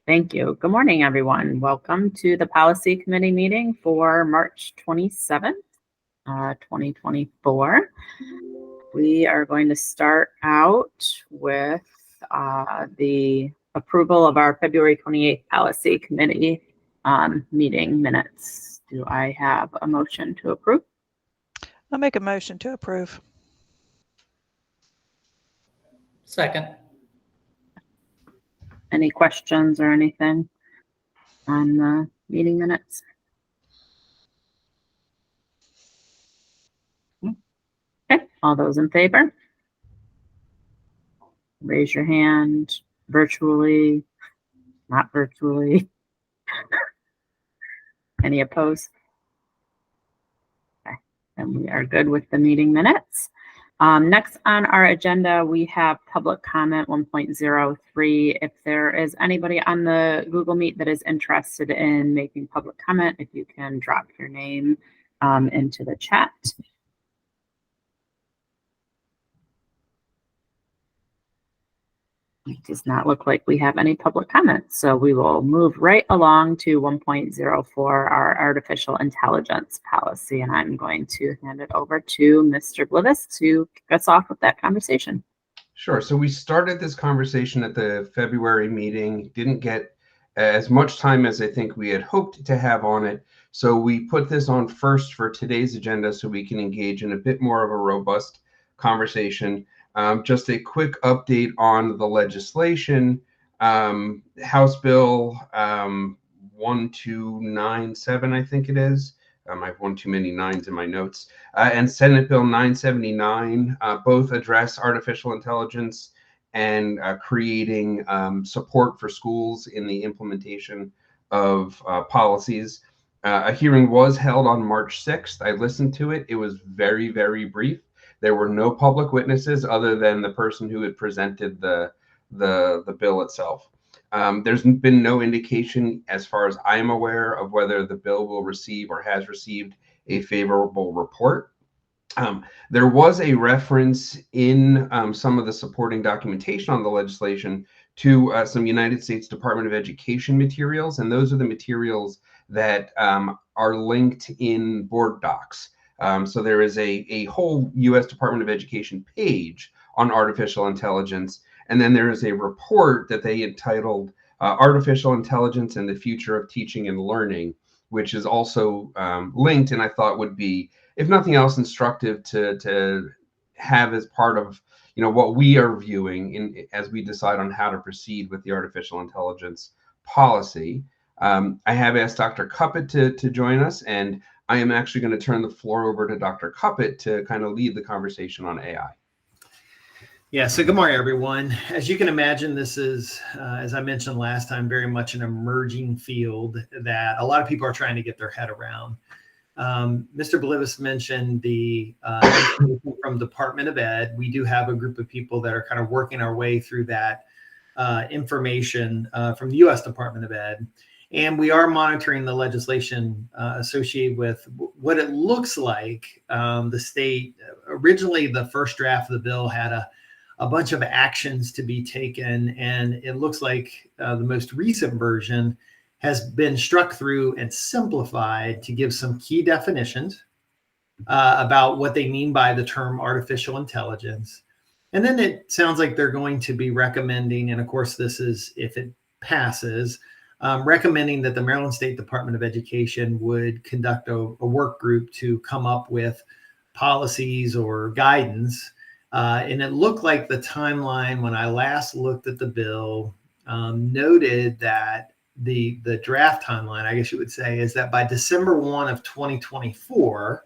Thank you. Good morning, everyone. Welcome to the Policy Committee meeting for March 27th, 2024. We are going to start out with the approval of our February 28th Policy Committee meeting minutes. Do I have a motion to approve? I'll make a motion to approve. Second. Any questions or anything on the meeting minutes? Okay, all those in favor? Raise your hand virtually, not virtually. Any opposed? Okay, and we are good with the meeting minutes. Next on our agenda, we have public comment 1.03. If there is anybody on the Google Meet that is interested in making public comment, if you can drop your name into the chat. It does not look like we have any public comments, so we will move right along to 1.04, our artificial intelligence policy, and I'm going to hand it over to Mr. Blivis to kick us off with that conversation. Sure. So we started this conversation at the February meeting, didn't get as much time as I think we had hoped to have on it. So we put this on first for today's agenda so we can engage in a bit more of a robust conversation. Just a quick update on the legislation. House Bill 1297, I think it is. I have one too many nines in my notes. And Senate Bill 979 both address artificial intelligence and creating support for schools in the implementation of policies. A hearing was held on March 6th. I listened to it. It was very, very brief. There were no public witnesses other than the person who had presented the bill itself. There's been no indication, as far as I'm aware, of whether the bill will receive or has received a favorable report. There was a reference in some of the supporting documentation on the legislation to some United States Department of Education materials, and those are the materials that are linked in board docs. So there is a whole U.S. Department of Education page on artificial intelligence, and then there is a report that they entitled Artificial Intelligence and the Future of Teaching and Learning, which is also linked, and I thought would be, if nothing else, instructive to have as part of what we are viewing as we decide on how to proceed with the artificial intelligence policy. I have asked Dr. Cuppet to join us, and I am actually going to turn the floor over to Dr. Cuppet to kind of lead the conversation on AI. Yeah, so good morning, everyone. As you can imagine, this is, as I mentioned last time, very much an emerging field that a lot of people are trying to get their head around. Mr. Blivis mentioned the from Department of Ed. We do have a group of people that are kind of working our way through that information from the U.S. Department of Ed. And we are monitoring the legislation associated with what it looks like. The state, originally the first draft of the bill had a bunch of actions to be taken, and it looks like the most recent version has been struck through and simplified to give some key definitions about what they mean by the term artificial intelligence. And then it sounds like they're going to be recommending, and of course this is if it passes, recommending that the Maryland State Department of Education would conduct a work group to come up with policies or guidance. And it looked like the timeline when I last looked at the bill noted that the draft timeline, I guess you would say, is that by December 1 of 2024,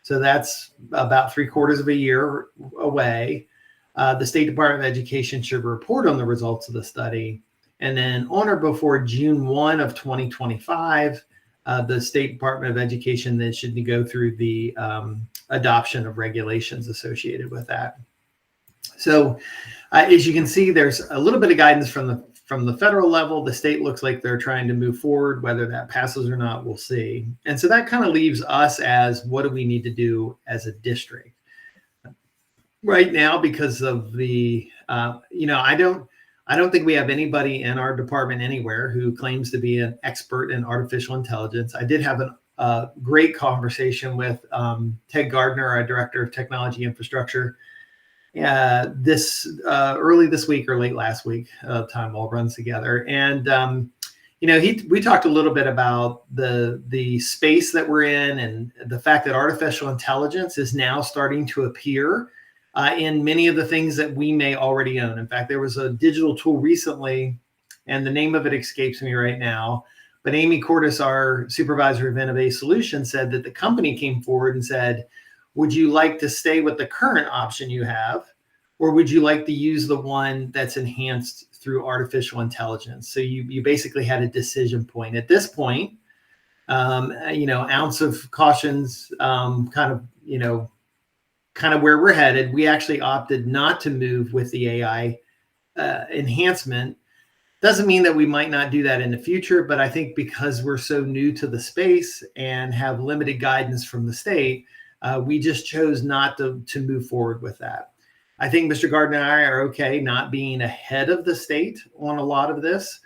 so that's about 3/4 of a year away, the State Department of Education should report on the results of the study. And then on or before June 1 of 2025, the State Department of Education then should go through the adoption of regulations associated with that. So as you can see, there's a little bit of guidance from the federal level. The state looks like they're trying to move forward. Whether that passes or not, we'll see. And so that kind of leaves us as, what do we need to do as a district? Right now, because of the, I I don't think we have anybody in our department anywhere who claims to be an expert in artificial intelligence. I did have a great conversation with Ted Gardner, our director of technology infrastructure, this early this week or late last week. Time all runs together, and we talked a little bit about the space that we're in and the fact that artificial intelligence is now starting to appear in many of the things that we may already own. In fact, there was a digital tool recently, and the name of it escapes me right now, but Amy Cordes, our supervisor of Innovate Solutions, said that the company came forward and said, would you like to stay with the current option you have, or would you like to use the one that's enhanced through artificial intelligence? So you basically had a decision point. At this point, ounce of caution's kind of where we're headed. We actually opted not to move with the AI enhancement. Doesn't mean that we might not do that in the future, but I think because we're so new to the space and have limited guidance from the state, we just chose not to move forward with that. I think Mr. Gardner and I are okay not being ahead of the state on a lot of this,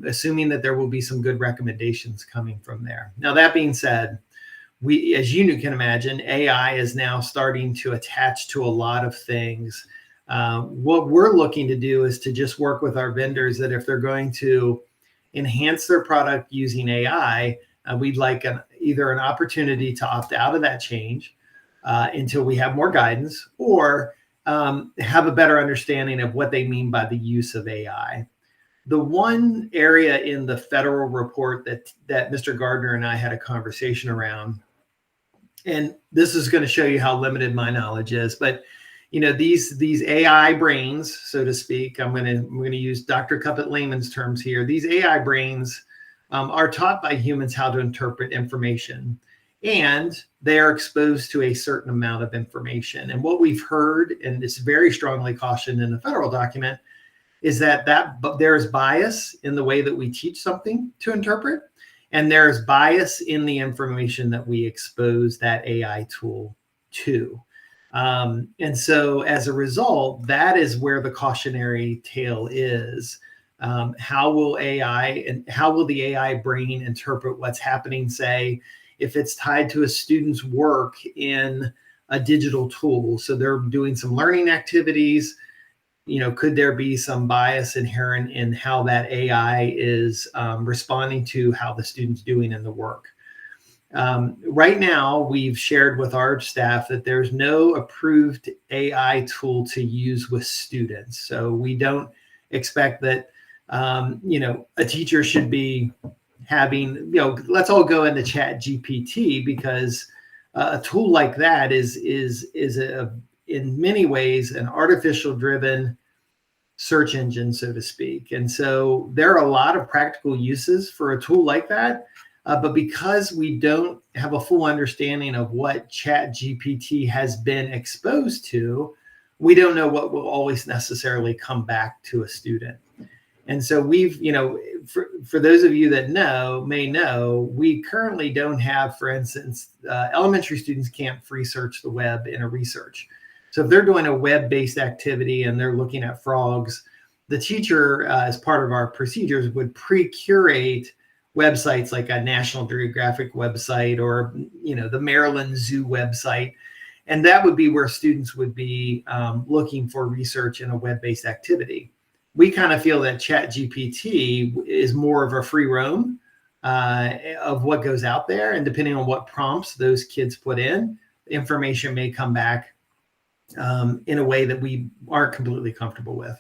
assuming that there will be some good recommendations coming from there. Now, that being said, as you can imagine, AI is now starting to attach to a lot of things. What we're looking to do is to just work with our vendors that if they're going to enhance their product using AI, we'd like either an opportunity to opt out of that change until we have more guidance, or have a better understanding of what they mean by the use of AI. The one area in the federal report that Mr. Gardner and I had a conversation around, and this is going to show you how limited my knowledge is, but these AI brains, so to speak, I'm going to use Dr. Cuppet layman's terms here. These AI brains are taught by humans how to interpret information, and they are exposed to a certain amount of information. And what we've heard, and it's very strongly cautioned in the federal document, is that there is bias in the way that we teach something to interpret, and there is bias in the information that we expose that AI tool to. And so as a result, that is where the cautionary tale is. How will the AI brain interpret what's happening, say, if it's tied to a student's work in a digital tool? So they're doing some learning activities. Could there be some bias inherent in how that AI is responding to how the student's doing in the work? Right now, we've shared with our staff that there's no approved AI tool to use with students. So we don't expect that, a teacher should be having, let's all go into ChatGPT, because a tool like that is in many ways an artificial driven search engine, so to speak. And so there are a lot of practical uses for a tool like that. But because we don't have a full understanding of what ChatGPT has been exposed to, we don't know what will always necessarily come back to a student. And so we've, for those of you that may know, we currently don't have, for instance, elementary students can't free search the web in a research. So if they're doing a web-based activity and they're looking at frogs, the teacher, as part of our procedures, would pre-curate websites like a National Geographic website or, the Maryland Zoo website. And that would be where students would be looking for research in a web-based activity. We kind of feel that ChatGPT is more of a free roam of what goes out there. And depending on what prompts those kids put in, information may come back in a way that we aren't completely comfortable with.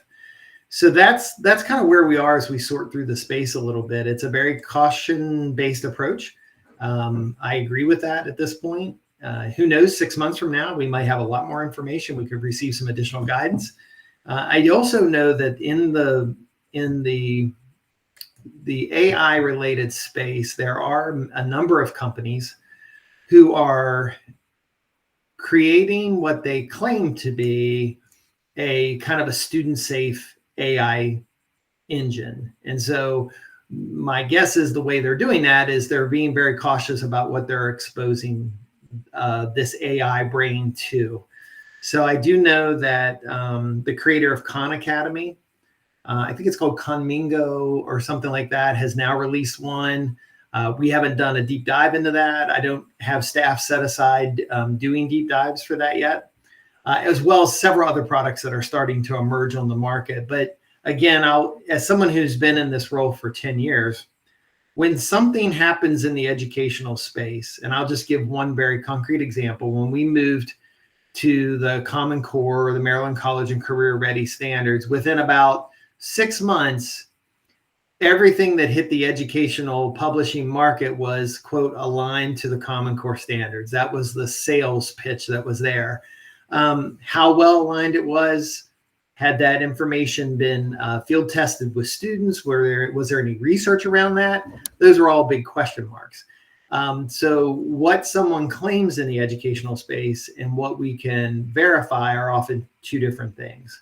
So that's kind of where we are as we sort through the space a little bit. It's a very caution-based approach. I agree with that at this point. Who knows, 6 months from now, we might have a lot more information. We could receive some additional guidance. I also know that in the AI-related space, there are a number of companies who are creating what they claim to be a kind of a student-safe AI engine. And so my guess is the way they're doing that is they're being very cautious about what they're exposing this AI brain to. So I do know that the creator of Khan Academy I think it's called Conmingo or something like that, has now released one. We haven't done a deep dive into that. I don't have staff set aside doing deep dives for that yet, as well as several other products that are starting to emerge on the market. But again, as someone who's been in this role for 10 years, when something happens in the educational space, and I'll just give one very concrete example. When we moved to the Common Core, the Maryland College and Career Ready standards, within about 6 months, everything that hit the educational publishing market was, quote, aligned to the Common Core standards. That was the sales pitch that was there. How well aligned it was, had that information been field tested with students? Was there any research around that? Those are all big question marks. So what someone claims in the educational space and what we can verify are often two different things.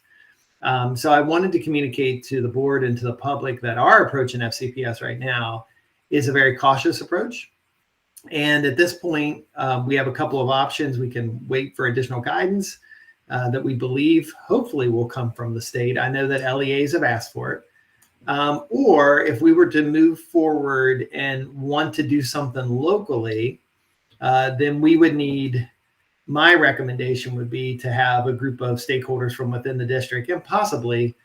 So I wanted to communicate to the board and to the public that our approach in FCPS right now is a very cautious approach. And at this point, we have a couple of options. We can wait for additional guidance that we believe hopefully will come from the state. I know that LEAs have asked for it. Or if we were to move forward and want to do something locally, then we would need, my recommendation would be to have a group of stakeholders from within the district and possibly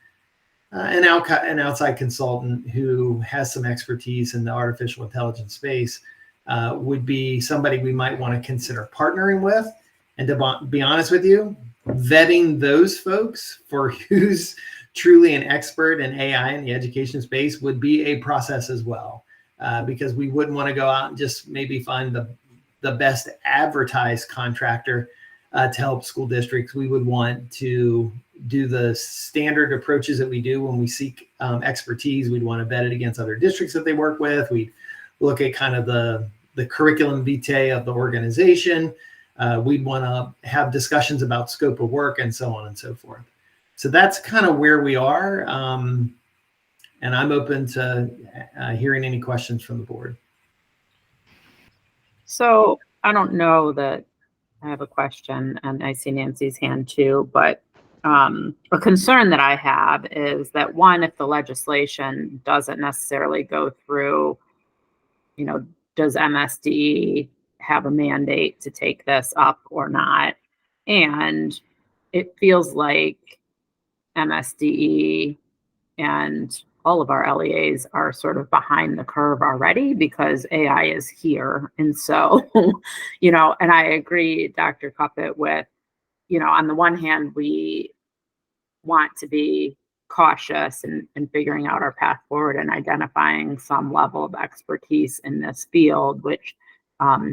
an outside consultant who has some expertise in the artificial intelligence space would be somebody we might want to consider partnering with. And to be honest with you, vetting those folks for who's truly an expert in AI in the education space would be a process as well, because we wouldn't want to go out and just maybe find the best advertised contractor to help school districts. We would want to do the standard approaches that we do when we seek expertise. We'd want to vet it against other districts that they work with. We'd look at kind of the curriculum vitae of the organization. We'd want to have discussions about scope of work and so on and so forth. So that's kind of where we are. And I'm open to hearing any questions from the board. So I don't know that I have a question, and I see Nancy's hand too, but a concern that I have is that, one, if the legislation doesn't necessarily go through, does MSD have a mandate to take this up or not? And it feels like MSDE and all of our LEAs are sort of behind the curve already because AI is here. And so, and I agree, Dr. Cuppet, with, on the one hand, we want to be cautious in figuring out our path forward and identifying some level of expertise in this field, which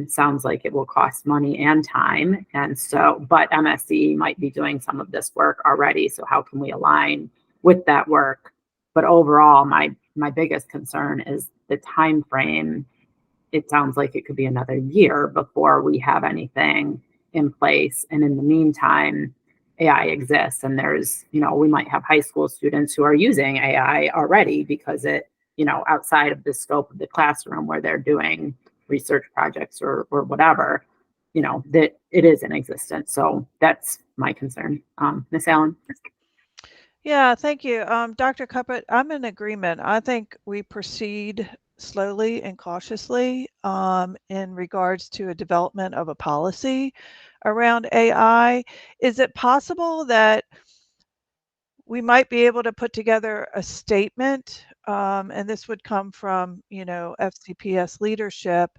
sounds like it will cost money and time. And so, but MSDE might be doing some of this work already. So how can we align with that work? But overall, my biggest concern is the time frame. It sounds like it could be another year before we have anything in place. And in the meantime, AI exists, and there's, we might have high school students who are using AI already because it, outside of the scope of the classroom where they're doing research projects or whatever, that it is in existence. So that's my concern. Ms. Allen? Yeah, thank you. Dr. Cuppet, I'm in agreement. I think we proceed slowly and cautiously in regards to a development of a policy around AI. Is it possible that we might be able to put together a statement, and this would come from, FCPS leadership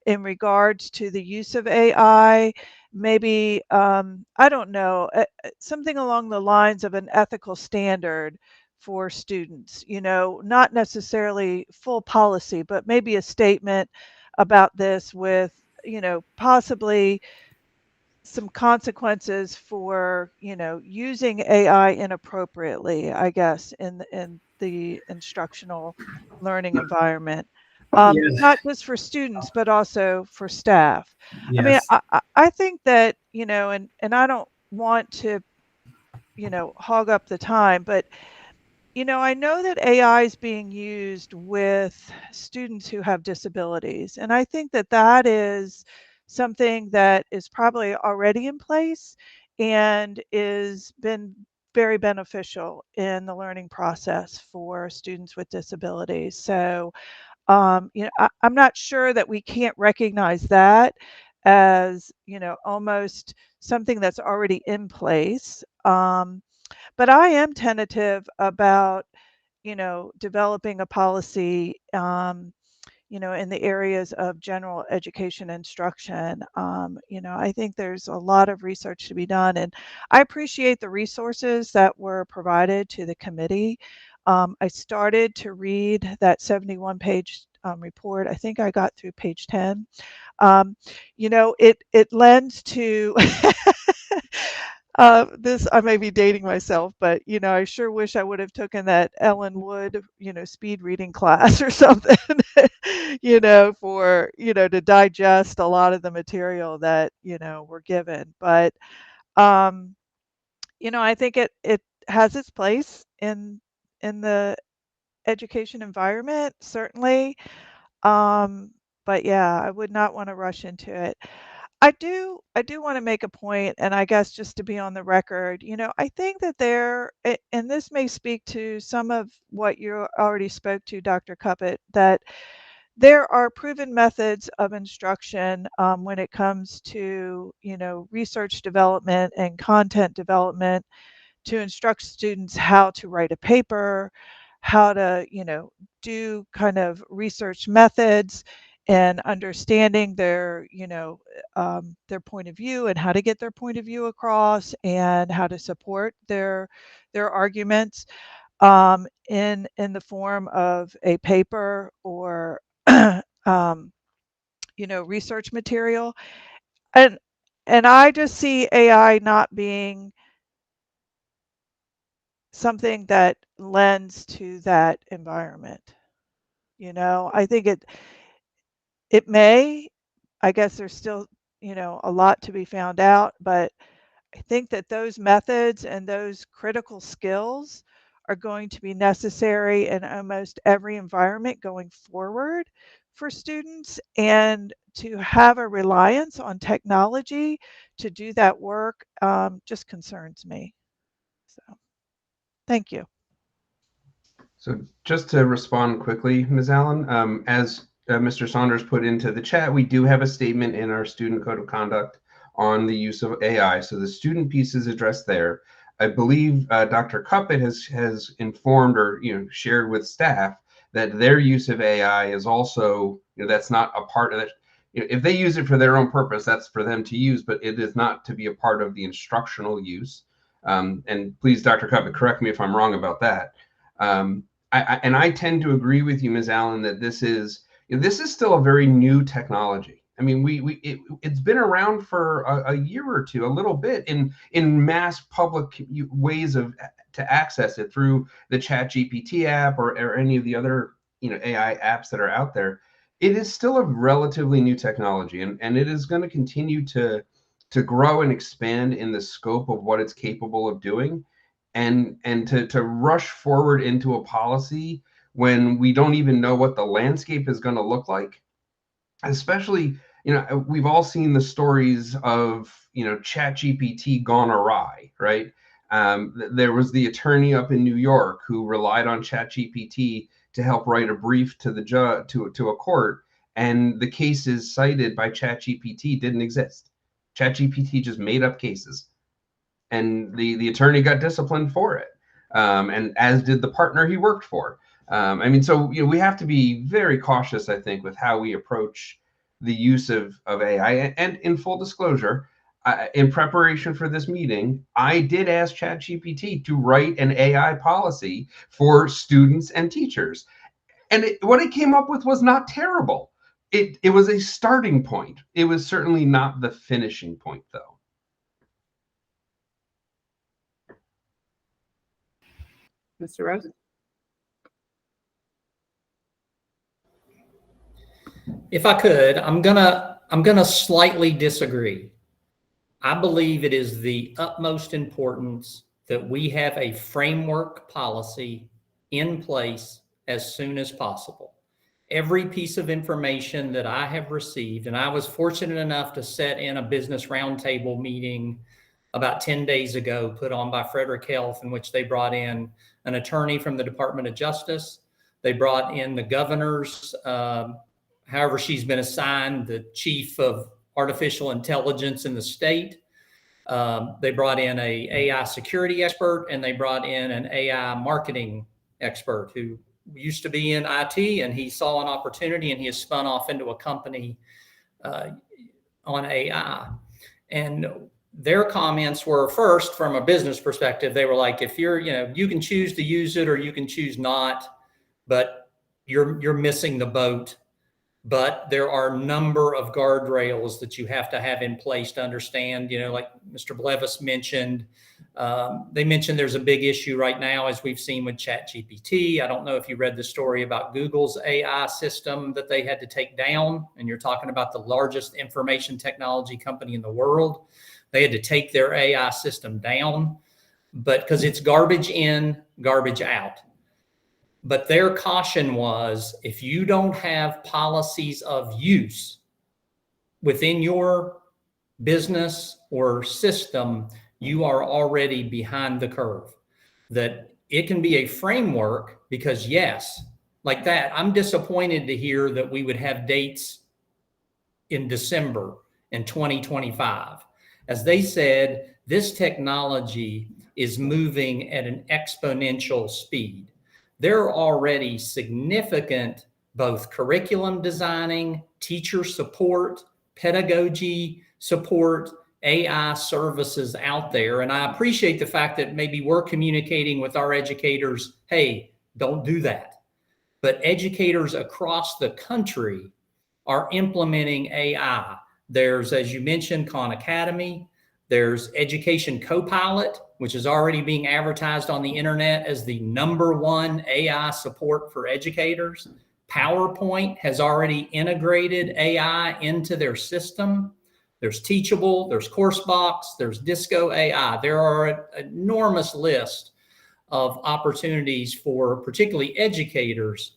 in regards to the use of AI, maybe, I don't know, something along the lines of an ethical standard for students, not necessarily full policy, but maybe a statement about this with, possibly some consequences for, using AI inappropriately, I guess, in the instructional learning environment. Yes. Not just for students, but also for staff. Yes. I mean, I think that, and I don't want to, hog up the time, but, I know that AI is being used with students who have disabilities. And I think that that is something that is probably already in place and is been very beneficial in the learning process for students with disabilities. So, I'm not sure that we can't recognize that as, almost something that's already in place. But I am tentative about, developing a policy, in the areas of general education instruction. I think there's a lot of research to be done, and I appreciate the resources that were provided to the committee. I started to read that 71-page report. I think I got through page 10. It lends to this, I may be dating myself, but I sure wish I would have taken that Ellen Wood, speed reading class or something, for, to digest a lot of the material that, we're given. But, I think it has its place in the education environment, certainly. But yeah, I would not want to rush into it. I do want to make a point, and I guess just to be on the record, I think that and this may speak to some of what you already spoke to, Dr. Cuppet, that there are proven methods of instruction when it comes to, research development and content development to instruct students how to write a paper, how to, do kind of research methods and understanding their point of view and how to get their point of view across and how to support their arguments in the form of a paper or research material. And I just see AI not being something that lends to that environment. I think it may. I guess there's still, a lot to be found out, but I think that those methods and those critical skills are going to be necessary in almost every environment going forward for students, and to have a reliance on technology to do that work just concerns me. So, thank you. So just to respond quickly, Ms. Allen, as Mr. Saunders put into the chat, we do have a statement in our student code of conduct on the use of AI. So the student piece is addressed there. I believe Dr. Cuppet has informed or shared with staff that their use of AI is also, that's not a part of it. If they use it for their own purpose, that's for them to use, but it is not to be a part of the instructional use. And please, Dr. Cuppet, correct me if I'm wrong about that. I tend to agree with you, Ms. Allen, that this is still a very new technology. I mean, it's been around for a year or two, a little bit in mass public ways to access it through the ChatGPT app or any of the other AI apps that are out there. It is still a relatively new technology, and it is going to continue to grow and expand in the scope of what it's capable of doing. And to rush forward into a policy when we don't even know what the landscape is going to look like, especially, we've all seen the stories of, ChatGPT gone awry, right? There was the attorney up in New York who relied on ChatGPT to help write a brief to the judge, to a court, and the cases cited by ChatGPT didn't exist. ChatGPT just made up cases. And the attorney got disciplined for it, and as did the partner he worked for. So we have to be very cautious, I think, with how we approach the use of AI. And in full disclosure, in preparation for this meeting, I did ask ChatGPT to write an AI policy for students and teachers, and what it came up with was not terrible. It was a starting point. It was certainly not the finishing point, though. Mr. Rose? If I could, I'm gonna slightly disagree. I believe it is the utmost importance that we have a framework policy in place as soon as possible. Every piece of information that I have received, and I was fortunate enough to sit in a business roundtable meeting about 10 days ago, put on by Frederick Health, in which they brought in an attorney from the Department of Justice. They brought in the governor's, however she's been assigned, the chief of artificial intelligence in the state. They brought in a AI security expert, and they brought in an AI marketing expert who used to be in IT, and he saw an opportunity and he has spun off into a company on AI. And their comments were, first, from a business perspective, they were like, if you're, you can choose to use it or you can choose not, but you're missing the boat. But there are a number of guardrails that you have to have in place to understand, like Mr. Blevis mentioned. They mentioned there's a big issue right now, as we've seen with ChatGPT. I don't know if you read the story about Google's AI system that they had to take down, and you're talking about the largest information technology company in the world. They had to take their AI system down, but because it's garbage in, garbage out. But their caution was, if you don't have policies of use within your business or system, you are already behind the curve. That it can be a framework, because yes, like that, I'm disappointed to hear that we would have dates in December in 2025. As they said, this technology is moving at an exponential speed. There are already significant both curriculum designing, teacher support, pedagogy support, AI services out there. And I appreciate the fact that maybe we're communicating with our educators, hey, don't do that. But educators across the country are implementing AI. There's, as you mentioned, Khan Academy. There's Education Copilot, which is already being advertised on the internet as the #1 AI support for educators. PowerPoint has already integrated AI into their system. There's Teachable, there's CourseBox, there's Disco AI. There are an enormous list of opportunities for particularly educators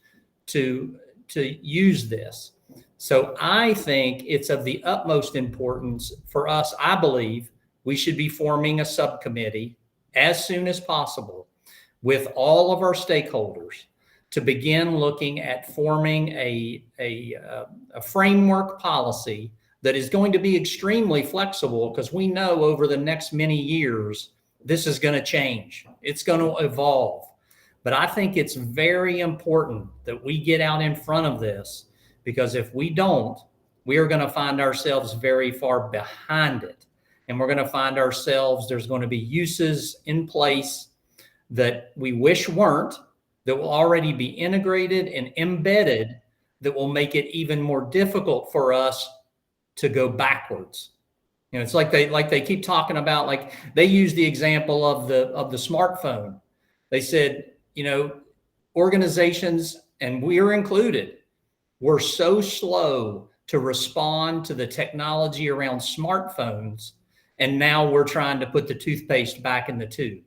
to use this. So I think it's of the utmost importance for us. I believe we should be forming a subcommittee as soon as possible with all of our stakeholders to begin looking at forming a framework policy that is going to be extremely flexible, because we know over the next many years, this is going to change. It's going to evolve. But I think it's very important that we get out in front of this, because if we don't, we are going to find ourselves very far behind it. And we're going to find ourselves, there's going to be uses in place that we wish weren't, that will already be integrated and embedded, that will make it even more difficult for us to go backwards. It's like they keep talking about, like they use the example of the smartphone. They said, organizations, and we are included, were so slow to respond to the technology around smartphones. And now we're trying to put the toothpaste back in the tube.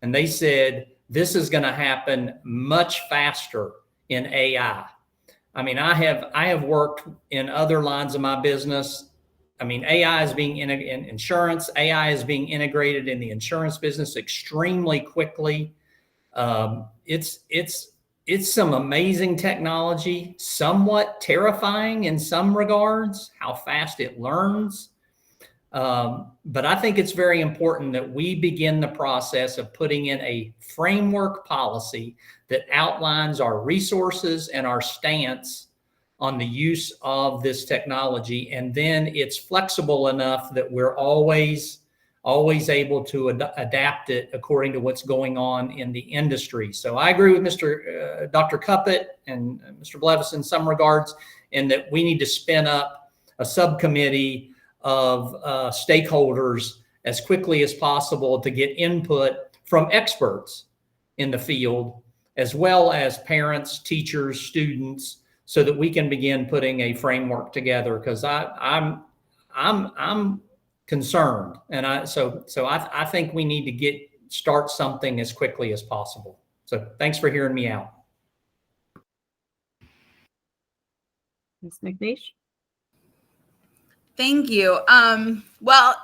And they said, this is going to happen much faster in AI. I mean, I have worked in other lines of my business. I mean, AI is being in insurance. AI is being integrated in the insurance business extremely quickly. It's some amazing technology, somewhat terrifying in some regards, how fast it learns. But I think it's very important that we begin the process of putting in a framework policy that outlines our resources and our stance on the use of this technology. And then it's flexible enough that we're always able to adapt it according to what's going on in the industry. So I agree with Dr. Cuppet and Mr. Blevis in some regards, in that we need to spin up a subcommittee of stakeholders as quickly as possible to get input from experts in the field, as well as parents, teachers, students, so that we can begin putting a framework together. Because I'm concerned, and I think we need to start something as quickly as possible. So thanks for hearing me out. Ms. McNeish? Thank you. Well,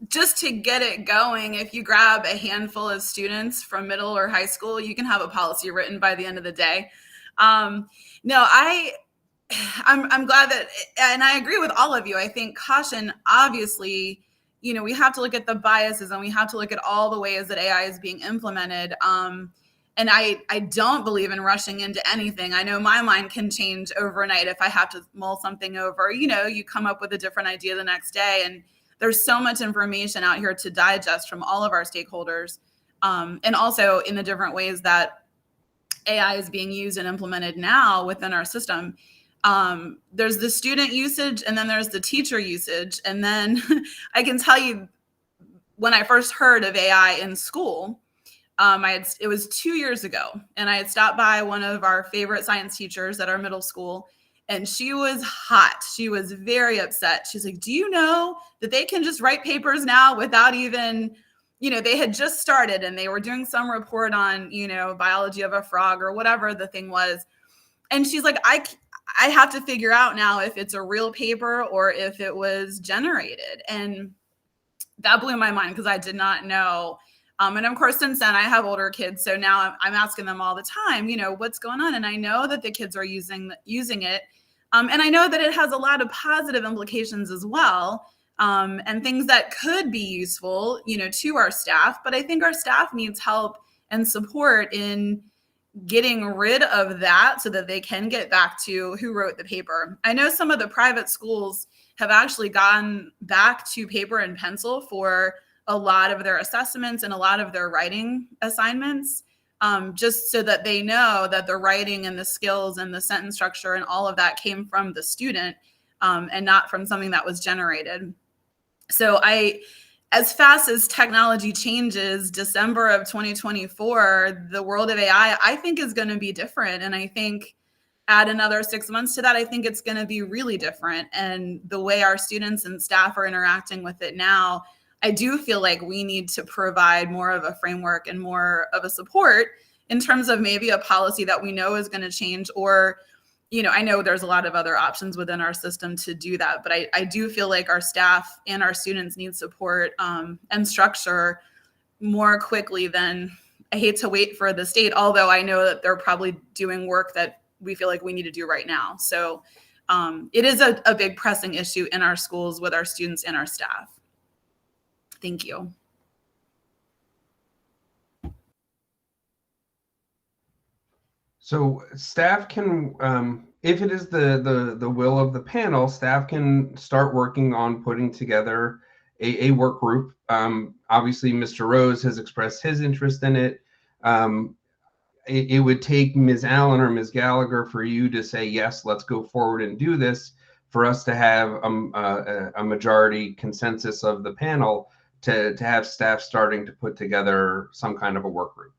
just to get it going, if you grab a handful of students from middle or high school, you can have a policy written by the end of the day. No, I'm glad that, and I agree with all of you. I think caution, obviously, we have to look at the biases and we have to look at all the ways that AI is being implemented. And I don't believe in rushing into anything. I know my mind can change overnight if I have to mull something over. You come up with a different idea the next day, and there's so much information out here to digest from all of our stakeholders, and also in the different ways that AI is being used and implemented now within our system. There's the student usage, and then there's the teacher usage. And then I can tell you, when I first heard of AI in school, it was 2 years ago, and I had stopped by one of our favorite science teachers at our middle school, and she was hot. She was very upset. She's like, do you know that they can just write papers now without even, they had just started and they were doing some report on, biology of a frog or whatever the thing was. And she's like, I have to figure out now if it's a real paper or if it was generated. And that blew my mind because I did not know. And of course, since then, I have older kids. So now I'm asking them all the time, what's going on? And I know that the kids are using it. And I know that it has a lot of positive implications as well, and things that could be useful, to our staff. But I think our staff needs help and support in getting rid of that so that they can get back to who wrote the paper. I know some of the private schools have actually gone back to paper and pencil for a lot of their assessments and a lot of their writing assignments, just so that they know that the writing and the skills and the sentence structure and all of that came from the student, and not from something that was generated. So as fast as technology changes, December of 2024, the world of AI, I think, is going to be different. And I think add another 6 months to that, I think it's going to be really different. And the way our students and staff are interacting with it now, I do feel like we need to provide more of a framework and more of a support in terms of maybe a policy that we know is going to change, or, I know there's a lot of other options within our system to do that, but I do feel like our staff and our students need support and structure more quickly than, I hate to wait for the state, although I know that they're probably doing work that we feel like we need to do right now. So it is a big pressing issue in our schools with our students and our staff. Thank you. So staff can, if it is the will of the panel, staff can start working on putting together a work group. Obviously, Mr. Rose has expressed his interest in it. It would take Ms. Allen or Ms. Gallagher for you to say, yes, let's go forward and do this, for us to have a majority consensus of the panel to have staff starting to put together some kind of a work group.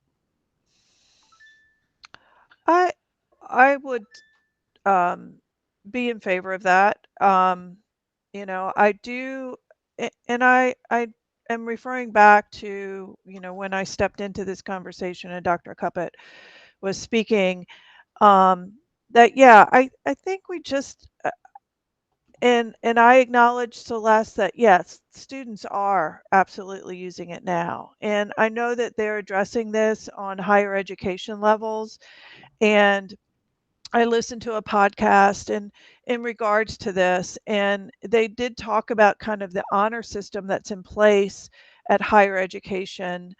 I would be in favor of that. I do, and I am referring back to, when I stepped into this conversation and Dr. Cuppet was speaking, that, yeah, I think we just, and I acknowledge, Celeste, that yes, students are absolutely using it now. And I know that they're addressing this on higher education levels. And I listened to a podcast in regards to this, and they did talk about kind of the honor system that's in place at higher education,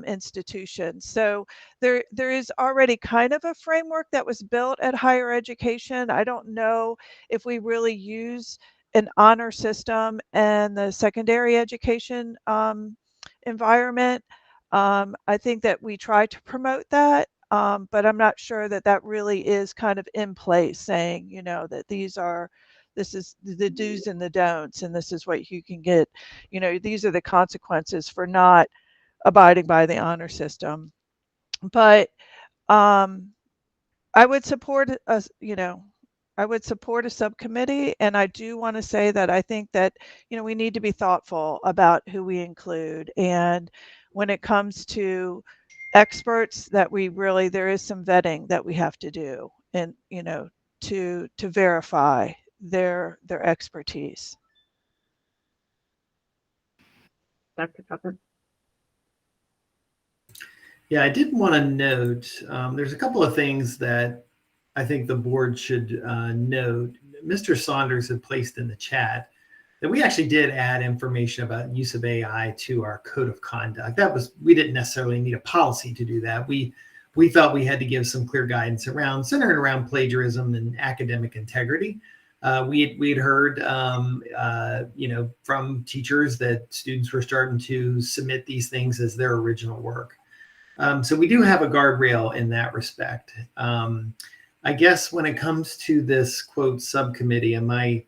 institutions. So there is already kind of a framework that was built at higher education. I don't know if we really use an honor system in the secondary education environment. I think that we try to promote that. But I'm not sure that that really is kind of in place, saying, that this is the do's and the don'ts, and this is what you can get. These are the consequences for not abiding by the honor system. But I would support I would support a subcommittee, and I do want to say that I think that we need to be thoughtful about who we include, and when it comes to experts, that there is some vetting that we have to do, and to verify their expertise. Dr. Tucker? Yeah, I did want to note, there's a couple of things that I think the board should note. Mr. Saunders had placed in the chat that we actually did add information about use of AI to our code of conduct. We didn't necessarily need a policy to do that. We felt we had to give some clear guidance centered around plagiarism and academic integrity. We'd heard, from teachers that students were starting to submit these things as their original work. So we do have a guardrail in that respect. I guess when it comes to this quote subcommittee, am I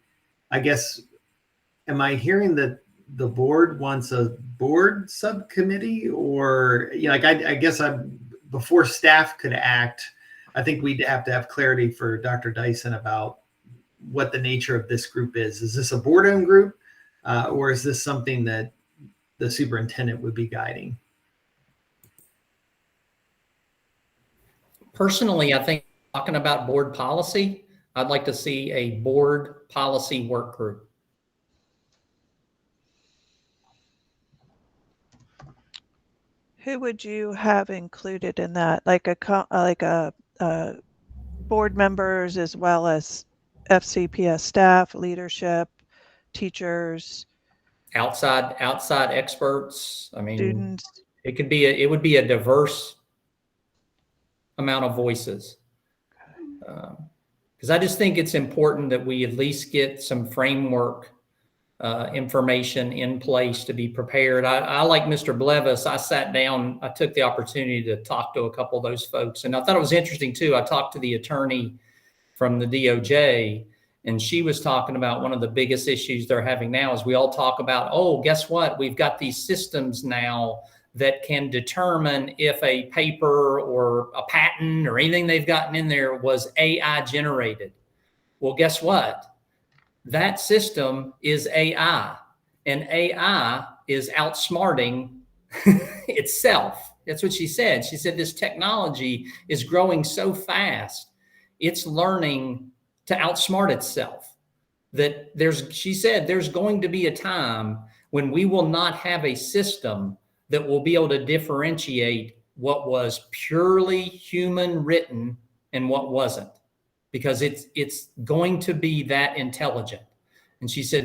hearing that the board wants a board subcommittee, or I guess before staff could act, I think we'd have to have clarity for Dr. Dyson about what the nature of this group is. Is this a board-owned group, or is this something that the superintendent would be guiding? Personally, I think talking about board policy, I'd like to see a board policy work group. Who would you have included in that? Like a board members as well as FCPS staff, leadership, teachers, Outside experts. I mean, students? it would be a diverse amount of voices. Because I just think it's important that we at least get some framework information in place to be prepared. I like Mr. Blevis, I sat down, I took the opportunity to talk to a couple of those folks. And I thought it was interesting too. I talked to the attorney from the DOJ, and she was talking about one of the biggest issues they're having now is we all talk about, oh, guess what? We've got these systems now that can determine if a paper or a patent or anything they've gotten in there was AI generated. Well, guess what? That system is AI, and AI is outsmarting itself. That's what she said. She said this technology is growing so fast, it's learning to outsmart itself. She said there's going to be a time when we will not have a system that will be able to differentiate what was purely human written and what wasn't, because it's going to be that intelligent. And she said,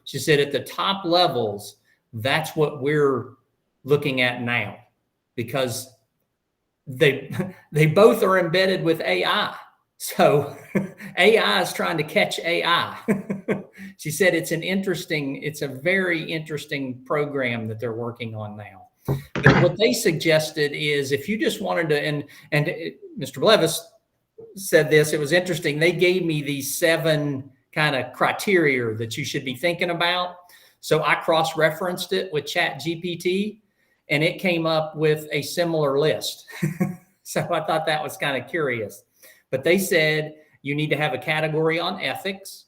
she said at the top levels, that's what we're looking at now, because they both are embedded with AI. So AI is trying to catch AI. She said it's a very interesting program that they're working on now. But what they suggested is if you just wanted to, and Mr. Blevis said this, it was interesting. They gave me these 7 kind of criteria that you should be thinking about. So I cross-referenced it with ChatGPT, and it came up with a similar list. So I thought that was kind of curious. But they said you need to have a category on ethics.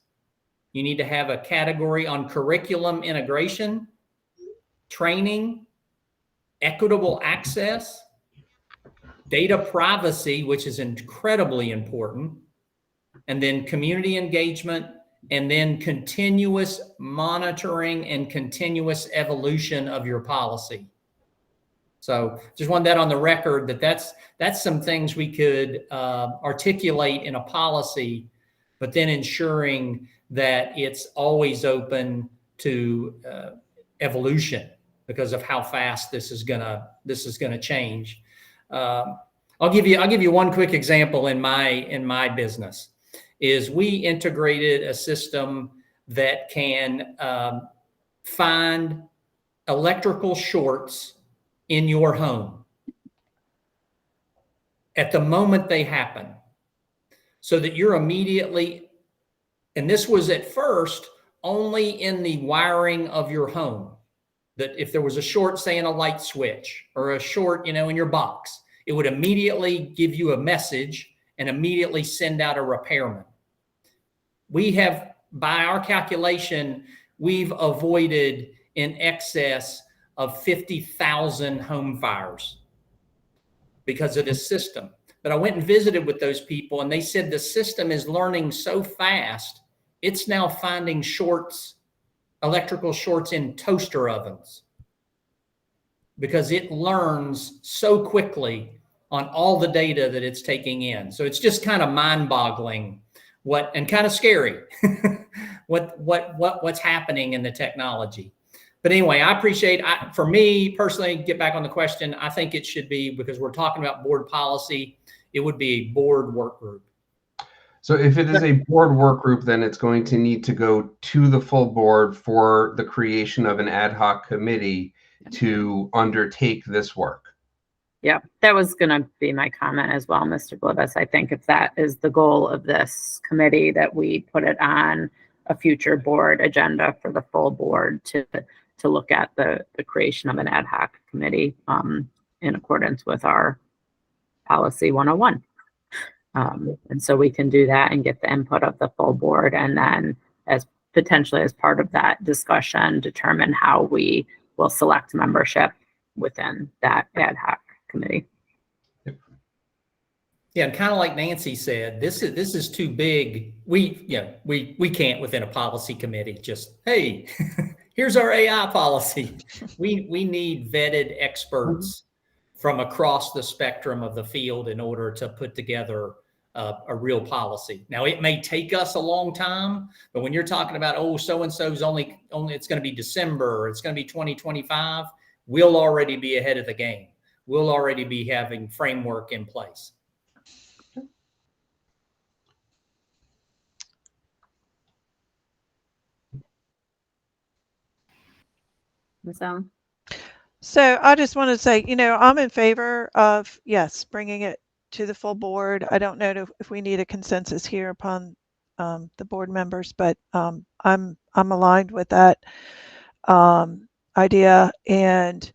You need to have a category on curriculum integration, training, equitable access, data privacy, which is incredibly important, and then community engagement, and then continuous monitoring and continuous evolution of your policy. So just want that on the record, that's some things we could articulate in a policy, but then ensuring that it's always open to evolution because of how fast this is gonna change. I'll give you one quick example in my business. Is we integrated a system that can find electrical shorts in your home at the moment they happen, so that you're immediately, and this was at first only in the wiring of your home, that if there was a short, say in a light switch or a short, in your box, it would immediately give you a message and immediately send out a repairman. We have, by our calculation, we've avoided in excess of 50,000 home fires because of this system. But I went and visited with those people, and they said the system is learning so fast, it's now finding shorts electrical shorts in toaster ovens because it learns so quickly on all the data that it's taking in. So it's just kind of mind-boggling and kind of scary what's happening in the technology. But anyway, I appreciate, for me personally, get back on the question, I think it should be, because we're talking about board policy, it would be a board work group. So if it is a board work group, then it's going to need to go to the full board for the creation of an ad hoc committee to undertake this work. Yeah, that was going to be my comment as well, Mr. Blivis. I think if that is the goal of this committee, that we put it on a future board agenda for the full board to look at the creation of an ad hoc committee in accordance with our policy 101. And so we can do that and get the input of the full board, and then potentially as part of that discussion, determine how we will select membership within that ad hoc committee. Yeah, and kind of like Nancy said, this is too big. We can't within a policy committee just, hey, here's our AI policy. We need vetted experts from across the spectrum of the field in order to put together a real policy. Now, it may take us a long time, but when you're talking about, oh, so-and-so's only it's going to be December, or it's going to be 2025, we'll already be ahead of the game. We'll already be having framework in place. Ms. Allen? So I just want to say, I'm in favor of, yes, bringing it to the full board. I don't know if we need a consensus here upon the board members, but I'm aligned with that idea. And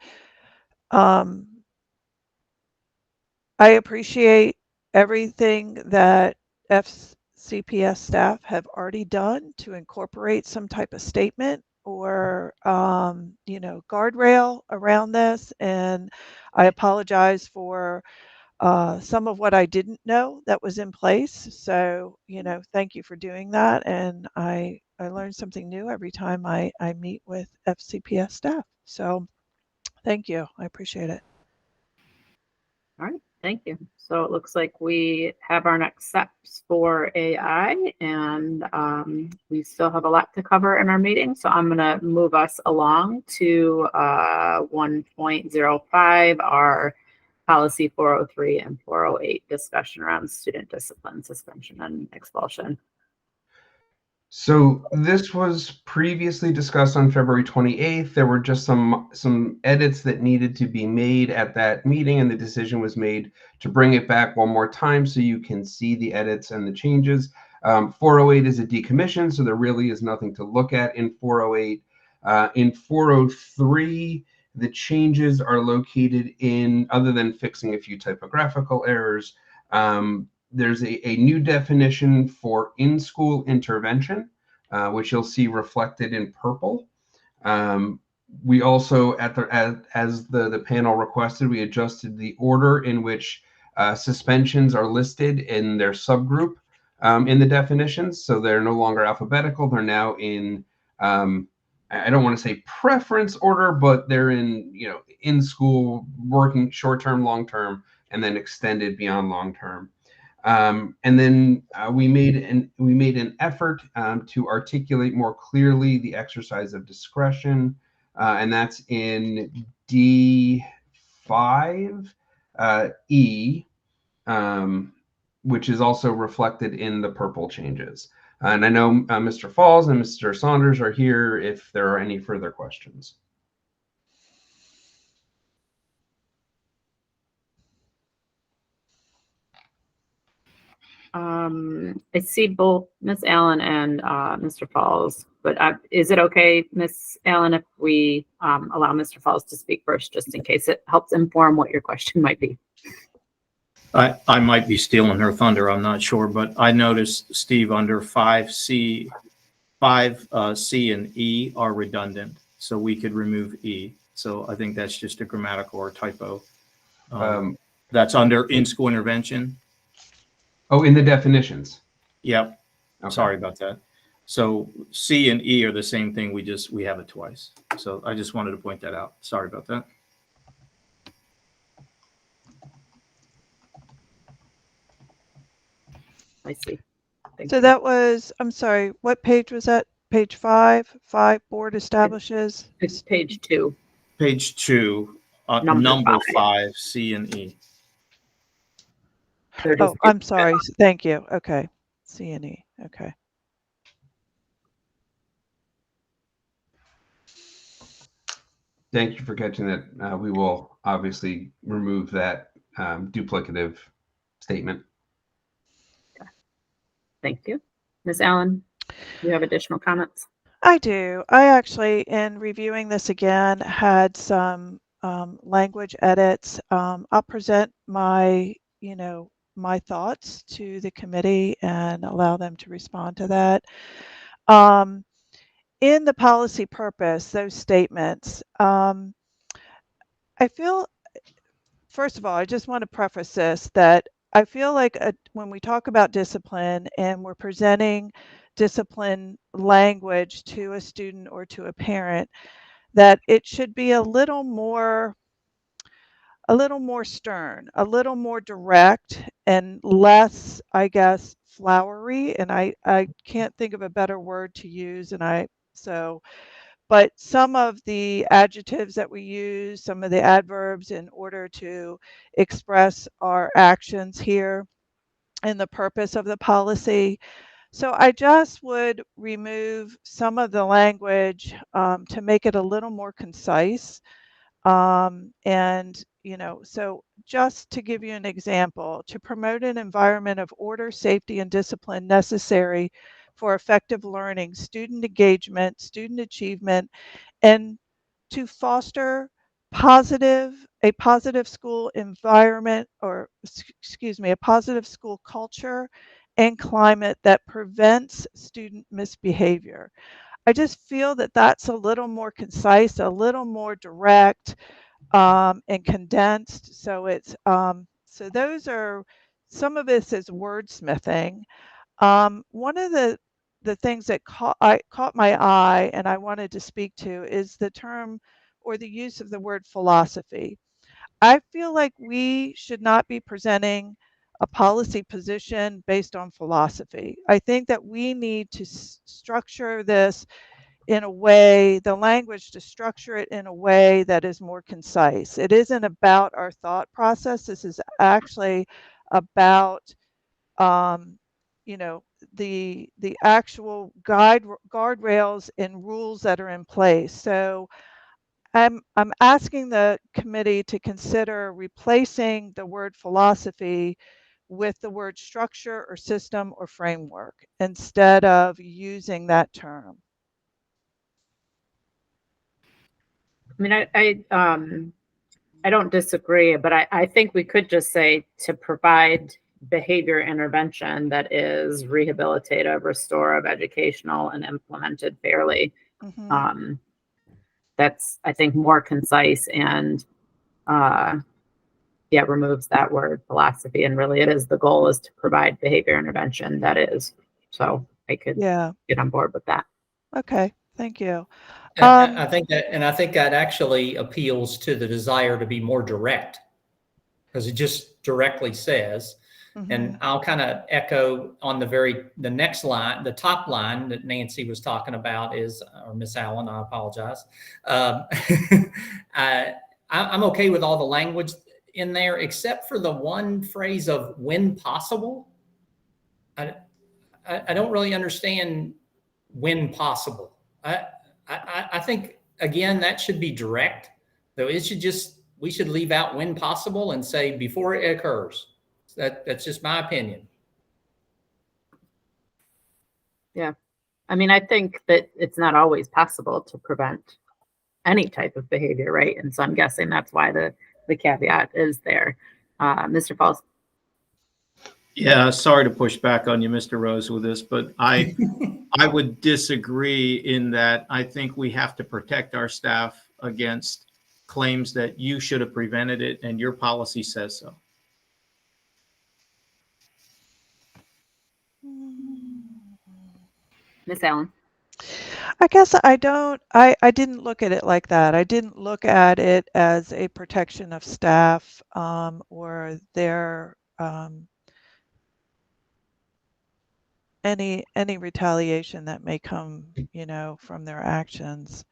I appreciate everything that FCPS staff have already done to incorporate some type of statement or guardrail around this. And I apologize for some of what I didn't know that was in place. So, thank you for doing that. And I learn something new every time I meet with FCPS staff. So thank you. I appreciate it. All right, thank you. So it looks like we have our next steps for AI, and we still have a lot to cover in our meeting. So I'm going to move us along to 1.05, our policy 403 and 408 discussion around student discipline, suspension, and expulsion. So this was previously discussed on February 28th. There were just some edits that needed to be made at that meeting, and the decision was made to bring it back one more time so you can see the edits and the changes. 408 is a decommission, so there really is nothing to look at in 408. In 403, the changes are located in, other than fixing a few typographical errors, there's a new definition for in-school intervention, which you'll see reflected in purple. We also, as the panel requested, we adjusted the order in which suspensions are listed in their subgroup in the definitions. So they're no longer alphabetical. They're now in, I don't want to say preference order, but they're in school, working short-term, long-term, and then extended beyond long-term. And then we made an effort to articulate more clearly the exercise of discretion, and that's in D5E, which is also reflected in the purple changes. And I know Mr. Falls and Mr. Saunders are here if there are any further questions. I see both Ms. Allen and Mr. Falls, but is it okay, Ms. Allen, if we allow Mr. Falls to speak first, just in case it helps inform what your question might be? I might be stealing her thunder, I'm not sure, but I noticed, Steve, under 5C and E are redundant, so we could remove E. So I think that's just a grammatical or typo. That's under in-school intervention. Oh, in the definitions. Yep. Okay. Sorry about that. So C and E are the same thing. We have it twice. So I just wanted to point that out. Sorry about that. I see. Thank So you. that was, I'm sorry, what page was that? Page 5? 5, board establishes. It's page 2. Page 2, Number number 5. 5, C and E. They're just Oh, I'm sorry. Thank you. Okay. C and E. Okay. Thank you for catching that. We will obviously remove that duplicative statement. Thank you. Ms. Allen, do you have additional comments? I do. I actually, in reviewing this again, had some language edits. I'll present my, my thoughts to the committee and allow them to respond to that. In the policy purpose, those statements, I feel, first of all, I just want to preface this that I feel like when we talk about discipline and we're presenting discipline language to a student or to a parent, that it should be a little more stern, a little more direct, and less, I guess, flowery. And I can't think of a better word to use. But some of the adjectives that we use, some of the adverbs in order to express our actions here and the purpose of the policy. So I just would remove some of the language to make it a little more concise. So just to give you an example, to promote an environment of order, safety, and discipline necessary for effective learning, student engagement, student achievement, and to foster a positive school environment, or excuse me, a positive school culture and climate that prevents student misbehavior. I just feel that that's a little more concise, a little more direct, and condensed. So it's so those are, some of this is wordsmithing. One of the things that caught my eye and I wanted to speak to is the term or the use of the word philosophy. I feel like we should not be presenting a policy position based on philosophy. I think that we need to structure this in a way, the language to structure it in a way that is more concise. It isn't about our thought process. This is actually about, the actual guardrails and rules that are in place. So I'm asking the committee to consider replacing the word philosophy with the word structure or system or framework instead of using that term. I mean, I don't disagree, but I think we could just say to provide behavior intervention that is rehabilitative, restorative, educational, and implemented fairly. Mhm. That's, I think, more concise and removes that word philosophy. And really, it is, the goal is to provide behavior intervention that is. So I could Yeah. get on board with that. Okay. Thank you. I think that actually appeals to the desire to be more direct, because it just directly says, and I'll kind of echo on the next line, the top line that Nancy was talking about is, or Miss Allen, I apologize. I'm okay with all the language in there, except for the one phrase of when possible. I don't really understand when possible. I think, again, that should be direct, though. We should leave out when possible and say before it occurs. That's just my opinion. Yeah. I mean, I think that it's not always possible to prevent any type of behavior, right? And so I'm guessing that's why the caveat is there. Mr. Falls. Yeah, sorry to push back on you, Mr. Rose, with this, but I would disagree in that I think we have to protect our staff against claims that you should have prevented it and your policy says so. Ms. Allen? I guess I didn't look at it like that. I didn't look at it as a protection of staff or their any retaliation that may come, from their actions.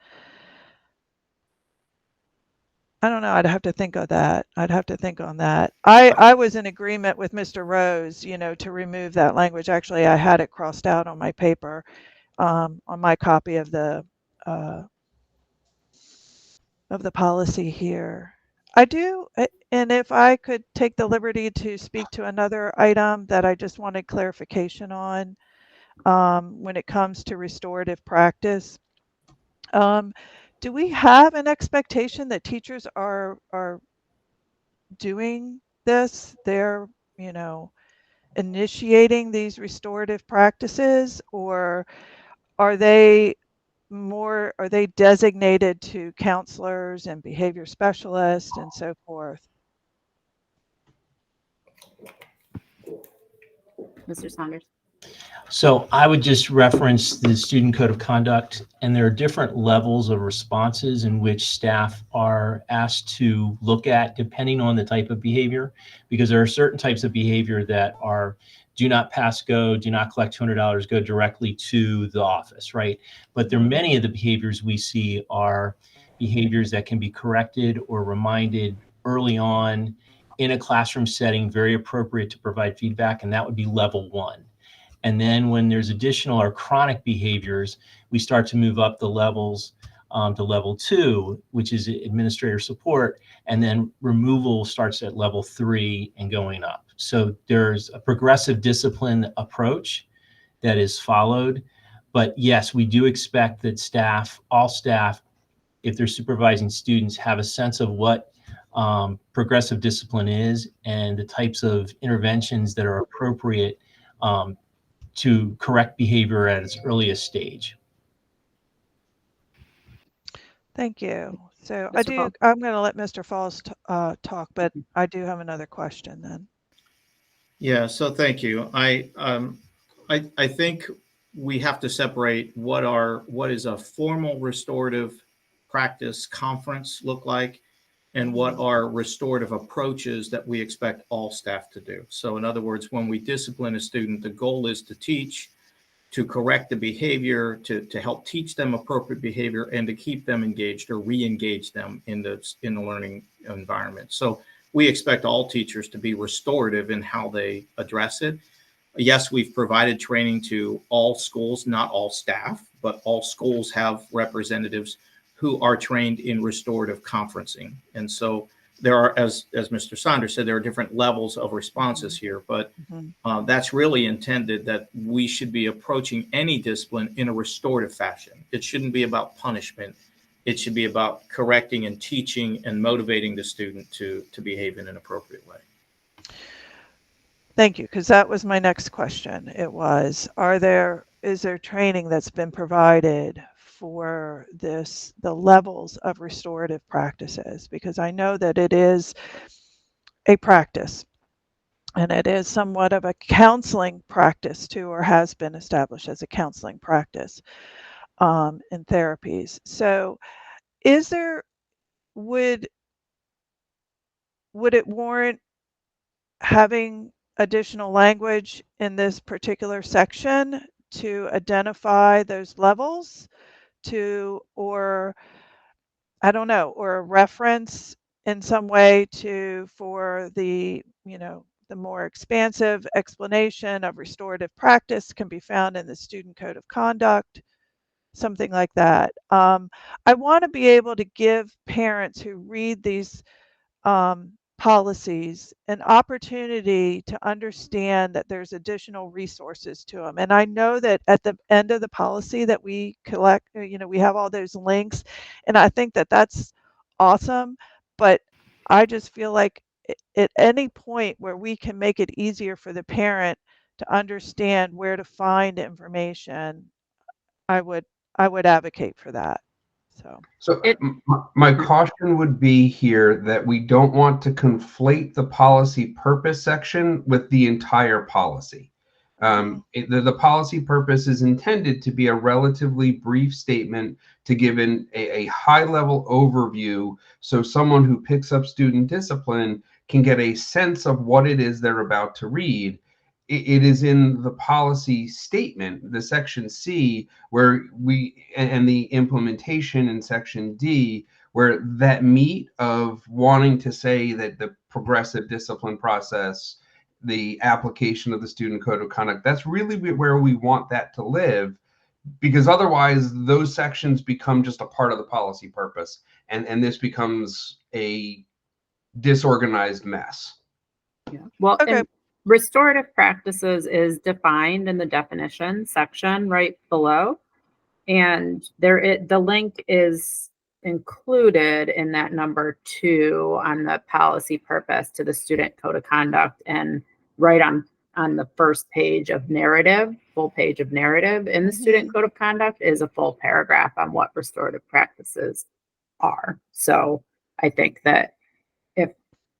I don't know. I'd have to think of that. I'd have to think on that. I was in agreement with Mr. Rose, to remove that language. Actually, I had it crossed out on my paper, on my copy of the policy here. I do, and if I could take the liberty to speak to another item that I just wanted clarification on, when it comes to restorative practice. Do we have an expectation that teachers are doing this? They're, initiating these restorative practices, or are they designated to counselors and behavior specialists and so forth? Mr. Saunders? So I would just reference the Student Code of Conduct, and there are different levels of responses in which staff are asked to look at depending on the type of behavior, because there are certain types of behavior that are do not pass go, do not collect $200, go directly to the office, right? But there are many of the behaviors we see are behaviors that can be corrected or reminded early on in a classroom setting, very appropriate to provide feedback, and that would be level 1. And then when there's additional or chronic behaviors, we start to move up the levels to level 2, which is administrator support. And then removal starts at level 3 and going up. So there's a progressive discipline approach that is followed. But yes, we do expect that staff, all staff, if they're supervising students, have a sense of what progressive discipline is and the types of interventions that are appropriate to correct behavior at its earliest stage. Thank you. So Mr. Falls. I'm going to let Mr. Falls talk, but I do have another question then. Yeah, so thank you. I think we have to separate what is a formal restorative practice conference look like and what are restorative approaches that we expect all staff to do. So in other words, when we discipline a student, the goal is to teach, to correct the behavior, to help teach them appropriate behavior, and to keep them engaged or re-engage them in the learning environment. So we expect all teachers to be restorative in how they address it. Yes, we've provided training to all schools, not all staff, but all schools have representatives who are trained in restorative conferencing. And so there are, as Mr. Saunders said, there are different levels of responses here, but that's really intended that we should be approaching any discipline in a restorative fashion. It shouldn't be about punishment. It should be about correcting and teaching and motivating the student to behave in an appropriate way. Thank you, because that was my next question. It was, is there training that's been provided for the levels of restorative practices? Because I know that it is a practice and it is somewhat of a counseling practice too, or has been established as a counseling practice in therapies. So would it warrant having additional language in this particular section to identify those levels, or I don't know, or a reference in some way for the more expansive explanation of restorative practice can be found in the Student Code of Conduct, something like that. I want to be able to give parents who read these policies an opportunity to understand that there's additional resources to them. And I know that at the end of the policy that we collect, we have all those links, and I think that that's awesome, but I just feel like at any point where we can make it easier for the parent to understand where to find information, I would advocate for that. So my caution would be here that we don't want to conflate the policy purpose section with the entire policy. The policy purpose is intended to be a relatively brief statement to give a high-level overview so someone who picks up student discipline can get a sense of what it is they're about to read. It is in the policy statement, the section C, where and the implementation in section D, where that meat of wanting to say that the progressive discipline process, the application of the student code of conduct, that's really where we want that to live, because otherwise those sections become just a part of the policy purpose, and this becomes a disorganized mess. Yeah. Well, Okay. and restorative practices is defined in the definition section right below. And the link is included in that number 2 on the policy purpose to the student code of conduct, and right on the first page of narrative, full page of narrative in the student code of conduct is a full paragraph on what restorative practices are. So I think that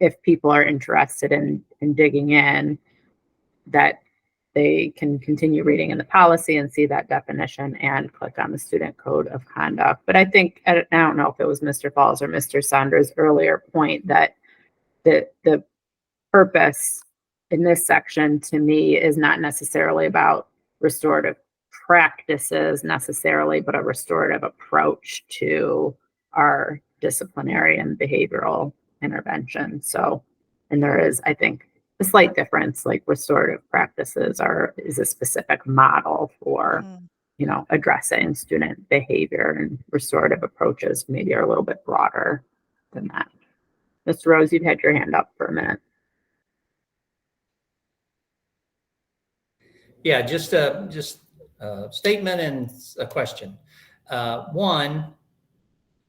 if people are interested in digging in, that they can continue reading in the policy and see that definition and click on the student code of conduct. But I think, I don't know if it was Mr. Falls or Mr. Saunders' earlier point that the purpose in this section to me is not necessarily about restorative practices necessarily, but a restorative approach to our disciplinary and behavioral intervention. So, and there is, I think, a slight difference, like restorative practices is a specific model for, addressing student behavior, and restorative approaches maybe are a little bit broader than that. Mr. Rose, you've had your hand up for a minute. Yeah, just a statement and a question. One,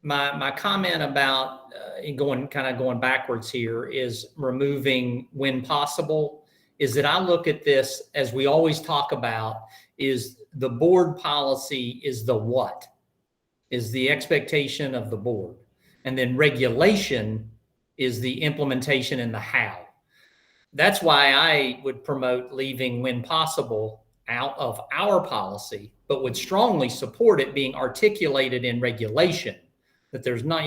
my comment about going backwards here is removing when possible, is that I look at this as we always talk about, is the board policy is the what, is the expectation of the board. And then regulation is the implementation and the how. That's why I would promote leaving when possible out of our policy, but would strongly support it being articulated in regulation, that there's not,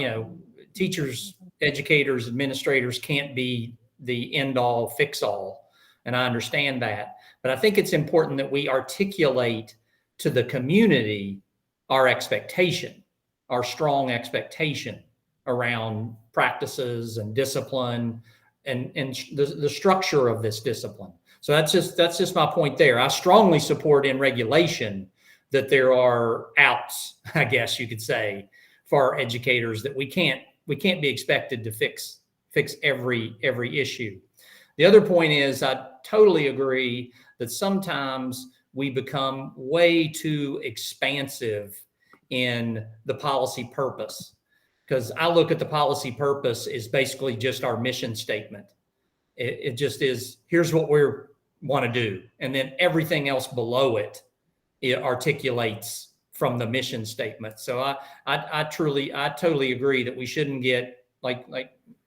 teachers, educators, administrators can't be the end all fix all. And I understand that, but I think it's important that we articulate to the community our expectation, our strong expectation around practices and discipline and the structure of this discipline. So that's just my point there. I strongly support in regulation that there are outs, I guess you could say, for our educators, that we can't be expected to fix every issue. The other point is, I totally agree that sometimes we become way too expansive in the policy purpose, because I look at the policy purpose as basically just our mission statement. It just is, here's what we want to do. And then everything else below it articulates from the mission statement. So I totally agree that we shouldn't get, like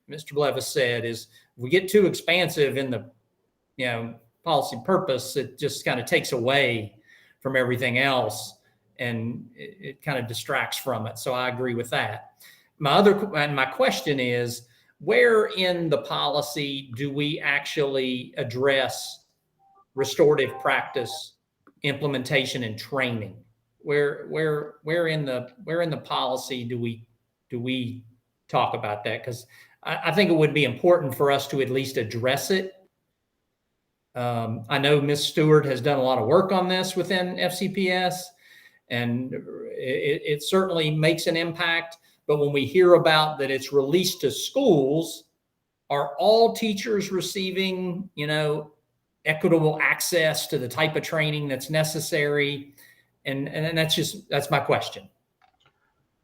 Mr. Blevis said, is we get too expansive in the, policy purpose, it just kind of takes away from everything else, and it kind of distracts from it. So I agree with that. My question is, where in the policy do we actually address restorative practice implementation and training? Where in the policy do we talk about that? Because I think it would be important for us to at least address it. I know Ms. Stewart has done a lot of work on this within FCPS, and it certainly makes an impact. But when we hear about that it's released to schools, are all teachers receiving, equitable access to the type of training that's necessary? And that's my question.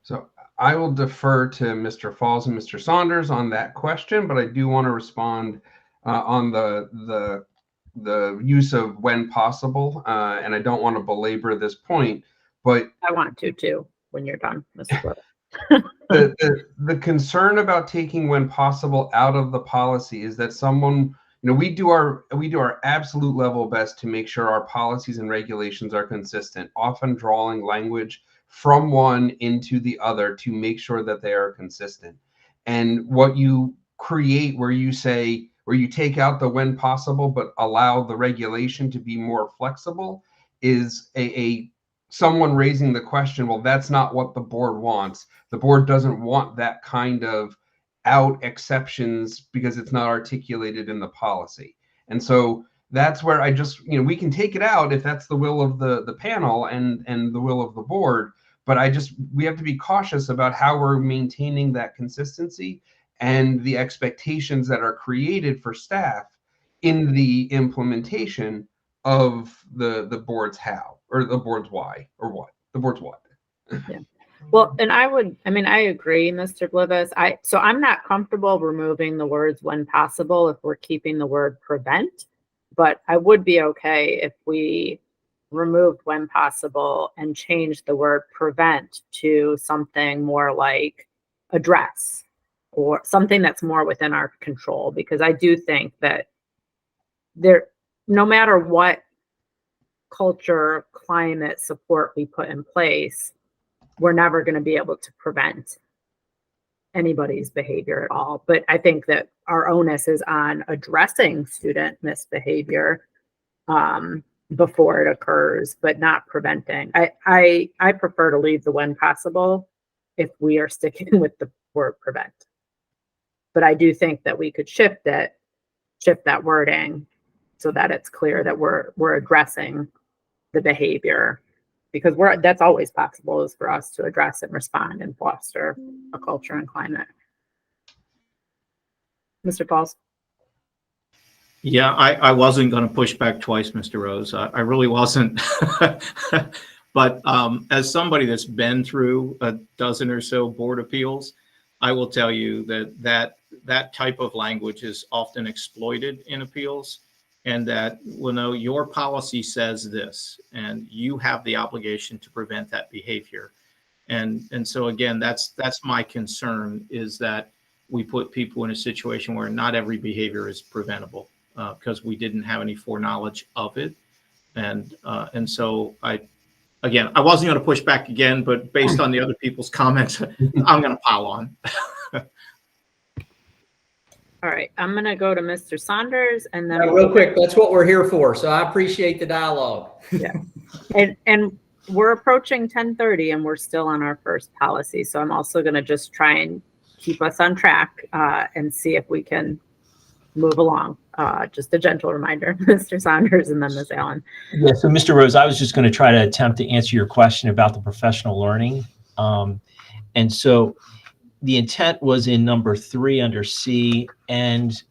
So I will defer to Mr. Falls and Mr. Saunders on that question, but I do want to respond on the use of when possible, and I don't want to belabor this point, but I want to too when you're done, Mr. Blue. the concern about taking when possible out of the policy is that someone we do our absolute level best to make sure our policies and regulations are consistent, often drawing language from one into the other to make sure that they are consistent. And what you create where you take out the when possible but allow the regulation to be more flexible is someone raising the question, well, that's not what the board wants. The board doesn't want that kind of out exceptions because it's not articulated in the policy. And so that's where we can take it out if that's the will of the panel and the will of the board, but we have to be cautious about how we're maintaining that consistency and the expectations that are created for staff in the implementation of the board's how, or the board's why, or what, the board's what. Yeah. Well, and I agree, Mr. Blivis. So I'm not comfortable removing the words when possible if we're keeping the word prevent, but I would be okay if we removed when possible and changed the word prevent to something more like address or something that's more within our control, because I do think that no matter what culture, climate, support we put in place, we're never going to be able to prevent anybody's behavior at all. But I think that our onus is on addressing student misbehavior before it occurs, but not preventing. I prefer to leave the when possible if we are sticking with the word prevent. But I do think that we could shift that wording so that it's clear that we're addressing the behavior, because that's always possible, is for us to address and respond and foster a culture and climate. Mr. Pauls? Yeah, I wasn't going to push back twice, Mr. Rose. I really wasn't. But as somebody that's been through a dozen or so board appeals, I will tell you that type of language is often exploited in appeals, and that, well, no, your policy says this, and you have the obligation to prevent that behavior. And so again, that's my concern, is that we put people in a situation where not every behavior is preventable because we didn't have any foreknowledge of it. And so I wasn't going to push back again, but based on the other people's comments, I'm going to pile on. All right, I'm going to go to Mr. Saunders, and then Real quick, that's what we're here for. So I appreciate the dialogue. Yeah, and we're approaching 10:30, and we're still on our first policy. So I'm also going to just try and keep us on track and see if we can move along. Just a gentle reminder, Mr. Saunders, and then Ms. Allen. Yeah, so Mr. Rose, I was just going to try to attempt to answer your question about the professional learning. And so the intent was in number 3 under C and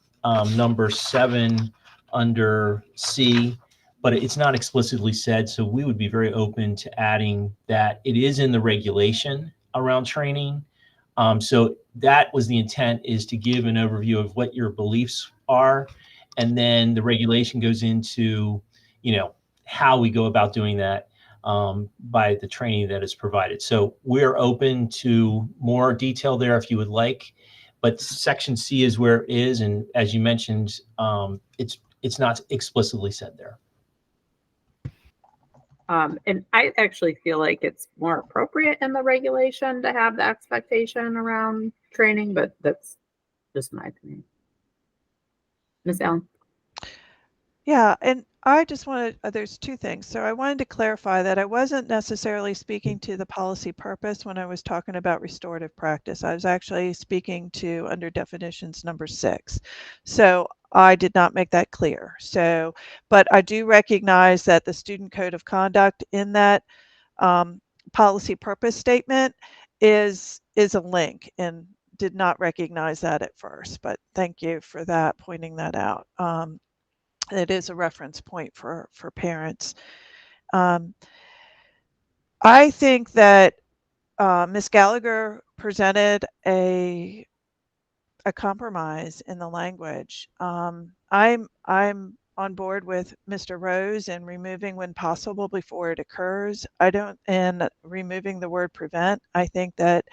number 7 under C, but it's not explicitly said. So we would be very open to adding that it is in the regulation around training. So that was the intent, is to give an overview of what your beliefs are. And then the regulation goes into, how we go about doing that by the training that is provided. So we're open to more detail there if you would like, but section C is where it is. And as you mentioned, it's not explicitly said there. And I actually feel like it's more appropriate in the regulation to have the expectation around training, but that's just my opinion. Ms. Allen? Yeah, and I just wanted, there's two things. So I wanted to clarify that I wasn't necessarily speaking to the policy purpose when I was talking about restorative practice. I was actually speaking to under definitions number 6. So I did not make that clear. So, but I do recognize that the student code of conduct in that policy purpose statement is a link, and did not recognize that at first, but thank you for that, pointing that out. It is a reference point for parents. I think that Ms. Gallagher presented a compromise in the language. I'm on board with Mr. Rose in removing when possible before it occurs. And removing the word prevent. I think that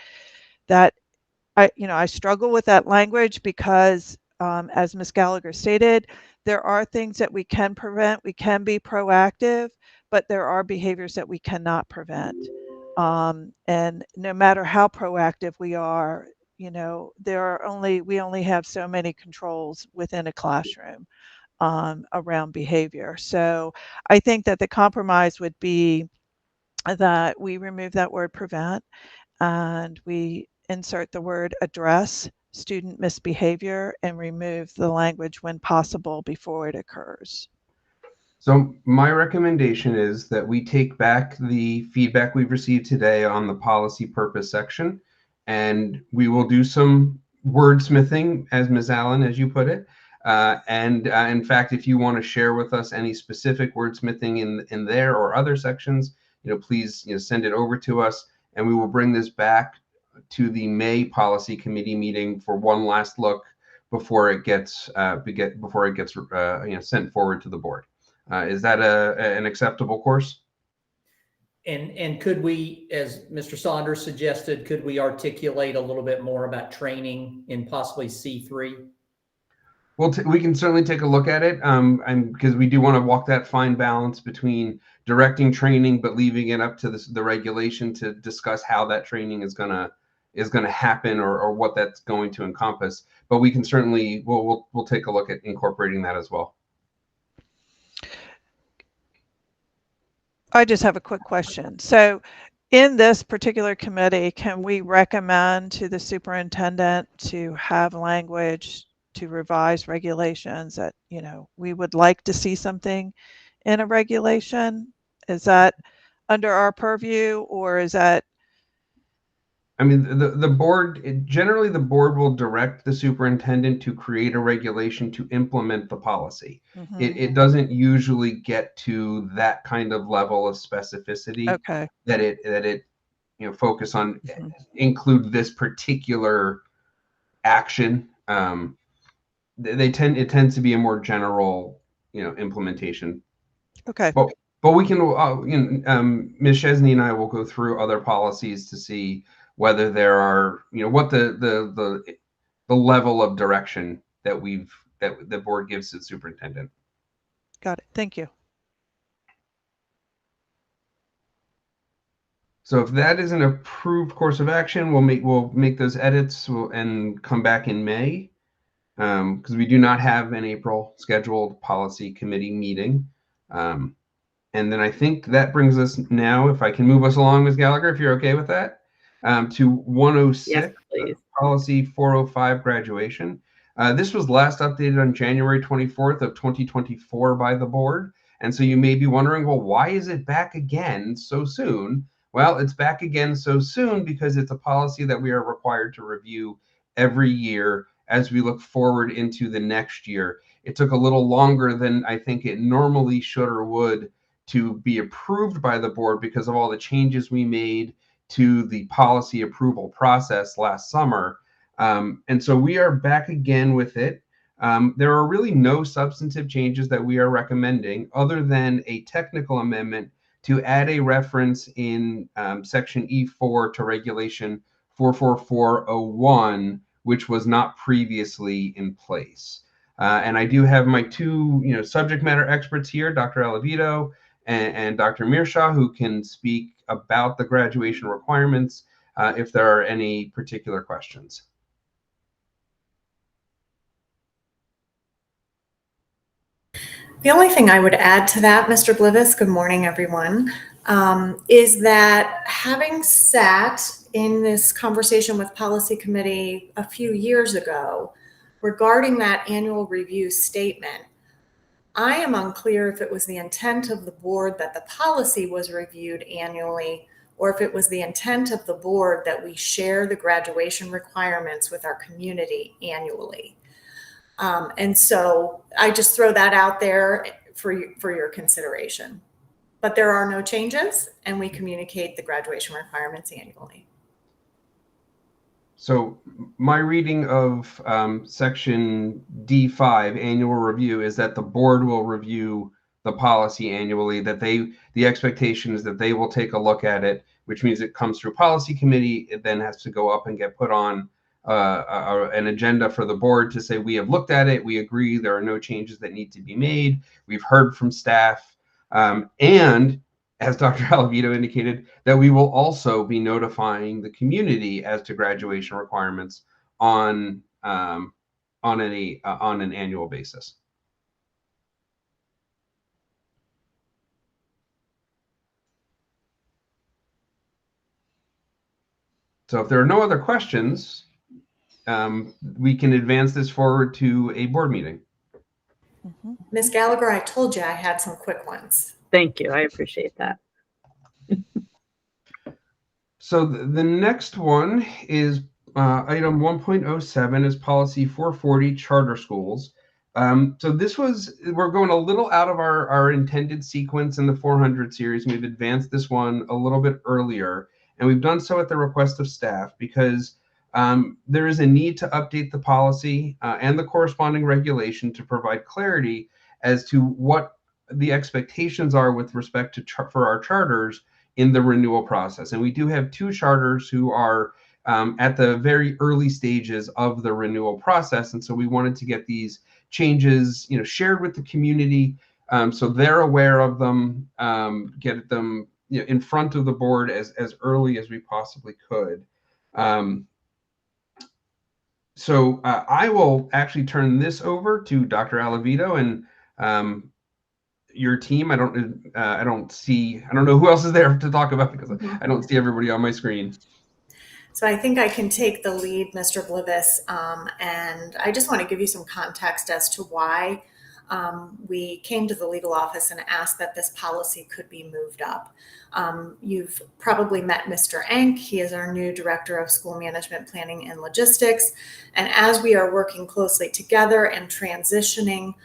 I struggle with that language because as Ms. Gallagher stated, there are things that we can prevent. We can be proactive, but there are behaviors that we cannot prevent. And no matter how proactive we are, you know, we only have so many controls within a classroom around behavior. So I think that the compromise would be that we remove that word prevent and we insert the word address student misbehavior and remove the language when possible before it occurs. So my recommendation is that we take back the feedback we've received today on the policy purpose section, and we will do some wordsmithing, as Ms. Allen, as you put it. In fact, if you want to share with us any specific wordsmithing in there or other sections, you know, please, you know, send it over to us, and we will bring this back to the May policy committee meeting for one last look before it gets sent forward to the board. Is that an acceptable course? And could we, as Mr. Saunders suggested, could we articulate a little bit more about training in possibly C3? Well, we can certainly take a look at it, because we do want to walk that fine balance between directing training, but leaving it up to the regulation to discuss how that training is gonna happen or what that's going to encompass. But we can certainly we'll take a look at incorporating that as well. I just have a quick question. So in this particular committee, can we recommend to the superintendent to have language to revise regulations that, you know, we would like to see something in a regulation? Is that under our purview, or is that? I mean, the board, generally the board will direct the superintendent to create a regulation to implement the policy. Mm-hmm. It doesn't usually get to that kind of level of specificity. Okay. That it you know, focus on include this particular action. It tends to be a more general, you know, implementation. Okay. But we can, Ms. Chesney and I will go through other policies to see whether there are, you know, what the level of direction that the board gives to the superintendent. Got it. Thank you. So if that is an approved course of action, we'll make those edits and come back in May, because we do not have an April scheduled policy committee meeting. And then I think that brings us now, if I can move us along, Ms. Gallagher, if you're okay with that, to 106, Yes, please. Policy 405 graduation. This was last updated on January 24th of 2024 by the board. And so you may be wondering, well, why is it back again so soon? Well, it's back again so soon because it's a policy that we are required to review every year as we look forward into the next year. It took a little longer than I think it normally should or would to be approved by the board because of all the changes we made to the policy approval process last summer. And so we are back again with it. There are really no substantive changes that we are recommending other than a technical amendment to add a reference in section E4 to regulation 44401, which was not previously in place. And I do have my two, subject matter experts here, Dr. Alavito and Dr. Mirshaw, who can speak about the graduation requirements if there are any particular questions. The only thing I would add to that, Mr. Blivis, good morning, everyone, is that having sat in this conversation with Policy Committee a few years ago regarding that annual review statement, I am unclear if it was the intent of the board that the policy was reviewed annually, or if it was the intent of the board that we share the graduation requirements with our community annually. And so I just throw that out there for your consideration. But there are no changes, and we communicate the graduation requirements annually. So my reading of section D5, annual review, is that the board will review the policy annually, that the expectation is that they will take a look at it, which means it comes through policy committee. It then has to go up and get put on an agenda for the board to say, we have looked at it, we agree, there are no changes that need to be made. We've heard from staff. And as Dr. Alavito indicated, that we will also be notifying the community as to graduation requirements on an annual basis. So if there are no other questions, we can advance this forward to a board meeting. Ms. Gallagher, I told you I had some quick ones. Thank you. I appreciate that. So the next one is item 1.07 is policy 440 charter schools. So we're going a little out of our intended sequence in the 400 series. We've advanced this one a little bit earlier, and we've done so at the request of staff because there is a need to update the policy and the corresponding regulation to provide clarity as to what the expectations are with respect to for our charters in the renewal process. And we do have 2 charters who are at the very early stages of the renewal process. And so we wanted to get these changes, shared with the community so they're aware of them, get them in front of the board as early as we possibly could. So I will actually turn this over to Dr. Alavito and your team. I don't know who else is there to talk about because I don't see everybody on my screen. So I think I can take the lead, Mr. Blivis, and I just want to give you some context as to why we came to the legal office and asked that this policy could be moved up. You've probably met Mr. Enck. He is our new Director of School Management Planning and Logistics. And as we are working closely together and transitioning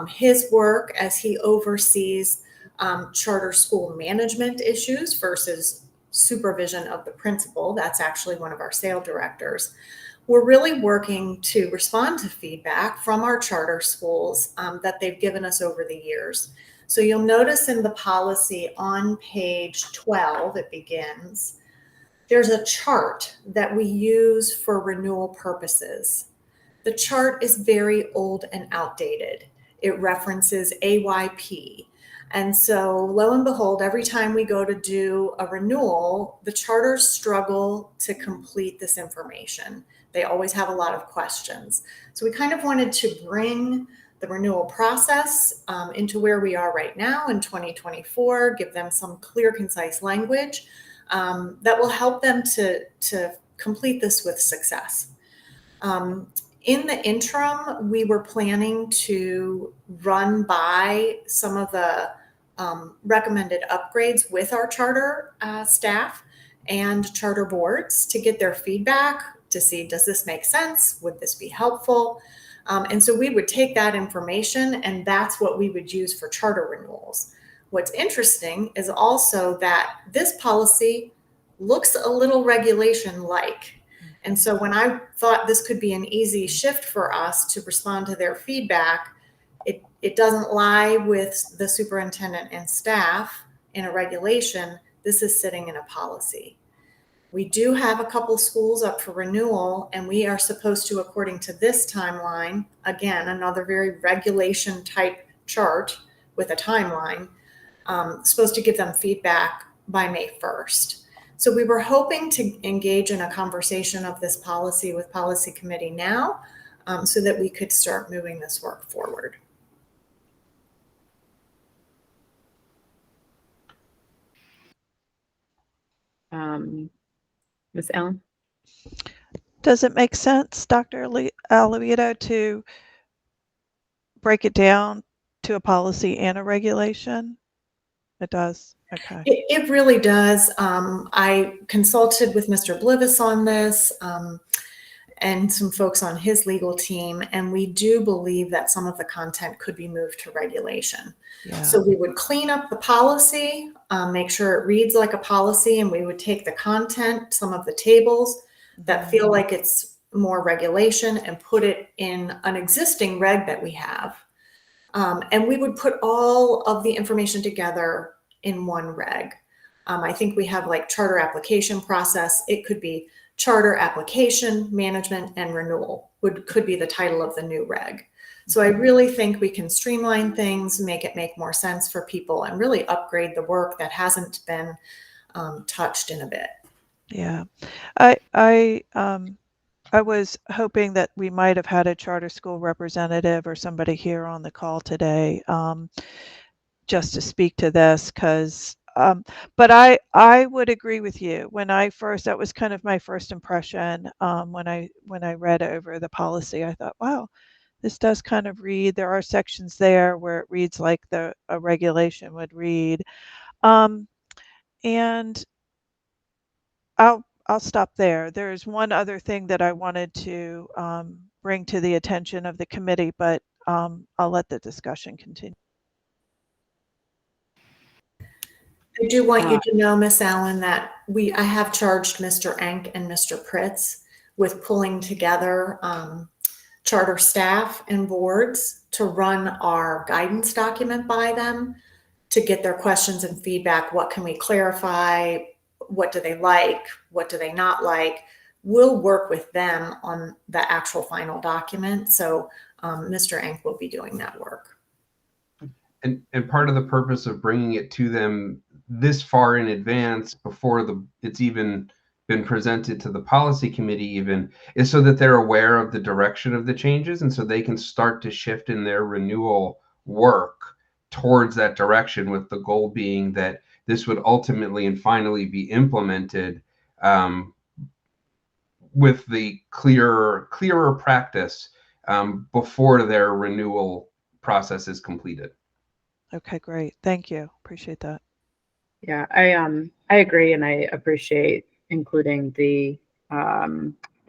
his work as he oversees charter school management issues versus supervision of the principal, that's actually one of our SAIL directors, we're really working to respond to feedback from our charter schools that they've given us over the years. So you'll notice in the policy on page 12, it begins, there's a chart that we use for renewal purposes. The chart is very old and outdated. It references AYP. And so lo and behold, every time we go to do a renewal, the charters struggle to complete this information. They always have a lot of questions. So we kind of wanted to bring the renewal process into where we are right now in 2024, give them some clear, concise language that will help them to complete this with success. In the interim, we were planning to run by some of the recommended upgrades with our charter staff and charter boards to get their feedback to see, does this make sense? Would this be helpful? And so we would take that information and that's what we would use for charter renewals. What's interesting is also that this policy looks a little regulation-like. And so when I thought this could be an easy shift for us to respond to their feedback, it doesn't lie with the superintendent and staff in a regulation. This is sitting in a policy. We do have a couple schools up for renewal, and we are supposed to, according to this timeline, again, another very regulation type chart with a timeline, supposed to give them feedback by May 1st. So we were hoping to engage in a conversation of this policy with policy committee now so that we could start moving this work forward. Ms. Allen? Does it make sense, Dr. Alavito, to break it down to a policy and a regulation? It does. Okay. It really does. I consulted with Mr. Blivis on this and some folks on his legal team, and we do believe that some of the content could be moved to regulation. Yeah. So we would clean up the policy, make sure it reads like a policy, and we would take the content, some of the tables that feel like it's more regulation, and put it in an existing reg that we have. And we would put all of the information together in one reg. I think we have like charter application process. It could be charter application, management, and renewal could be the title of the new reg. So I really think we can streamline things, make it make more sense for people, and really upgrade the work that hasn't been touched in a bit. Yeah, I was hoping that we might have had a charter school representative or somebody here on the call today, just to speak to this, because but I would agree with you. That was kind of my first impression when I read over the policy. I thought, wow, this does kind of read. There are sections there where it reads like a regulation would read, and I'll stop there. There's one other thing that I wanted to bring to the attention of the committee, but I'll let the discussion continue. I do want you to know, Miss Allen, that I have charged Mr. Enck and Mr. Pritz with pulling together charter staff and boards to run our guidance document by them to get their questions and feedback. What can we clarify? What do they like? What do they not like? We'll work with them on the actual final document. So Mr. Enck will be doing that work. And part of the purpose of bringing it to them this far in advance, before it's even been presented to the policy committee even, is so that they're aware of the direction of the changes, and so they can start to shift in their renewal work towards that direction, with the goal being that this would ultimately and finally be implemented with the clearer practice before their renewal process is completed. Okay, great. Thank you. Appreciate that. Yeah, I agree, and I appreciate including the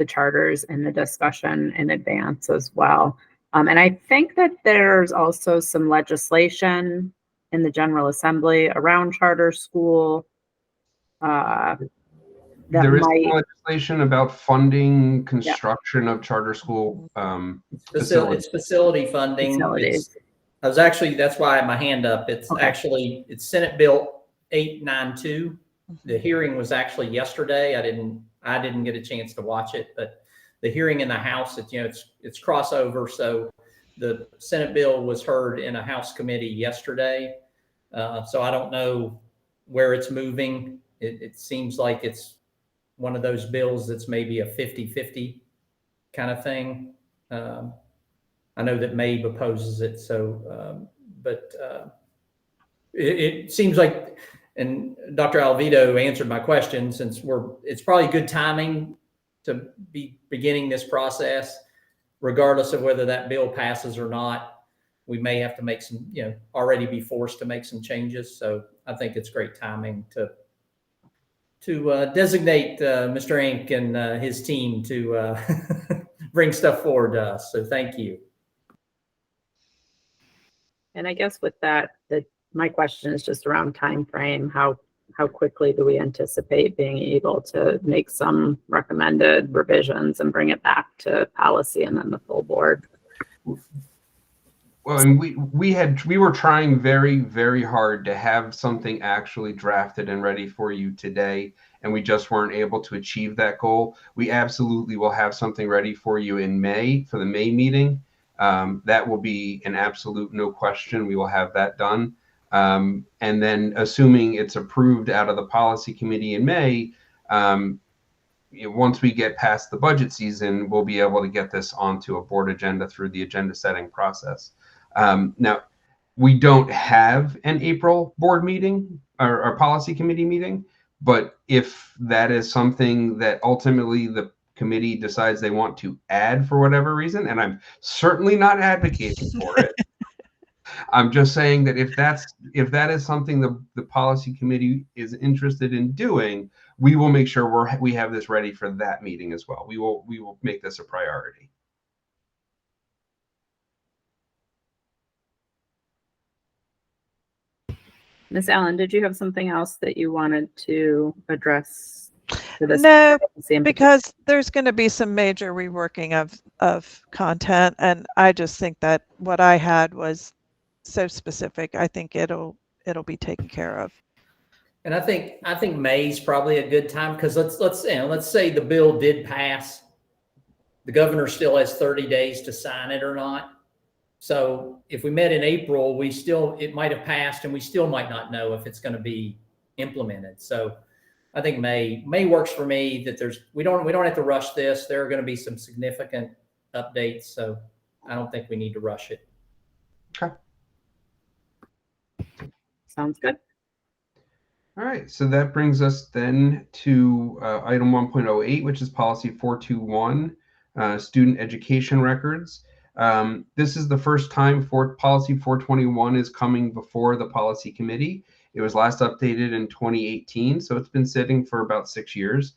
charters in the discussion in advance as well. And I think that there's also some legislation in the General Assembly around charter school. There is legislation about funding construction of charter school It's facility funding. Facilities. That's why I had my hand up. It's Senate Bill 892. The hearing was actually yesterday. I didn't get a chance to watch it, but the hearing in the House, it's crossover. So the Senate bill was heard in a House committee yesterday. So I don't know where it's moving. It seems like it's one of those bills that's maybe a 50-50 kind of thing. I know that Mabe opposes it. So, it seems like, and Dr. Alvido answered my question, since it's probably good timing to be beginning this process, regardless of whether that bill passes or not. We may have to make some, already be forced to make some changes. So I think it's great timing to designate Mr. Enck and his team to bring stuff forward to us. So thank you. And I guess with that, my question is just around time frame. How quickly do we anticipate being able to make some recommended revisions and bring it back to policy and then the full board? Well, and we were trying very, very hard to have something actually drafted and ready for you today, and we just weren't able to achieve that goal. We absolutely will have something ready for you in May, for the May meeting. That will be an absolute no question. We will have that done. And then, assuming it's approved out of the policy committee in May, once we get past the budget season, we'll be able to get this onto a board agenda through the agenda setting process. Now, we don't have an April board meeting or policy committee meeting, but if that is something that ultimately the committee decides they want to add for whatever reason, and I'm certainly not advocating for it, I'm just saying that if that is something the policy committee is interested in doing, we will make sure we have this ready for that meeting as well. We will make this a priority. Ms. Allen, did you have something else that you wanted to address to this? No, because there's going to be some major reworking of content, and I just think that what I had was so specific. I think it'll be taken care of. And I think May's probably a good time, because let's say the bill did pass. The governor still has 30 days to sign it or not. So if we met in April, it might have passed and we still might not know if it's going to be implemented. So I think May works for me, that we don't have to rush this. There are going to be some significant updates. So I don't think we need to rush it. Okay. Sounds good. All right, so that brings us then to item 1.08, which is policy 421, student education records. This is the first time policy 421 is coming before the policy committee. It was last updated in 2018, so it's been sitting for about 6 years.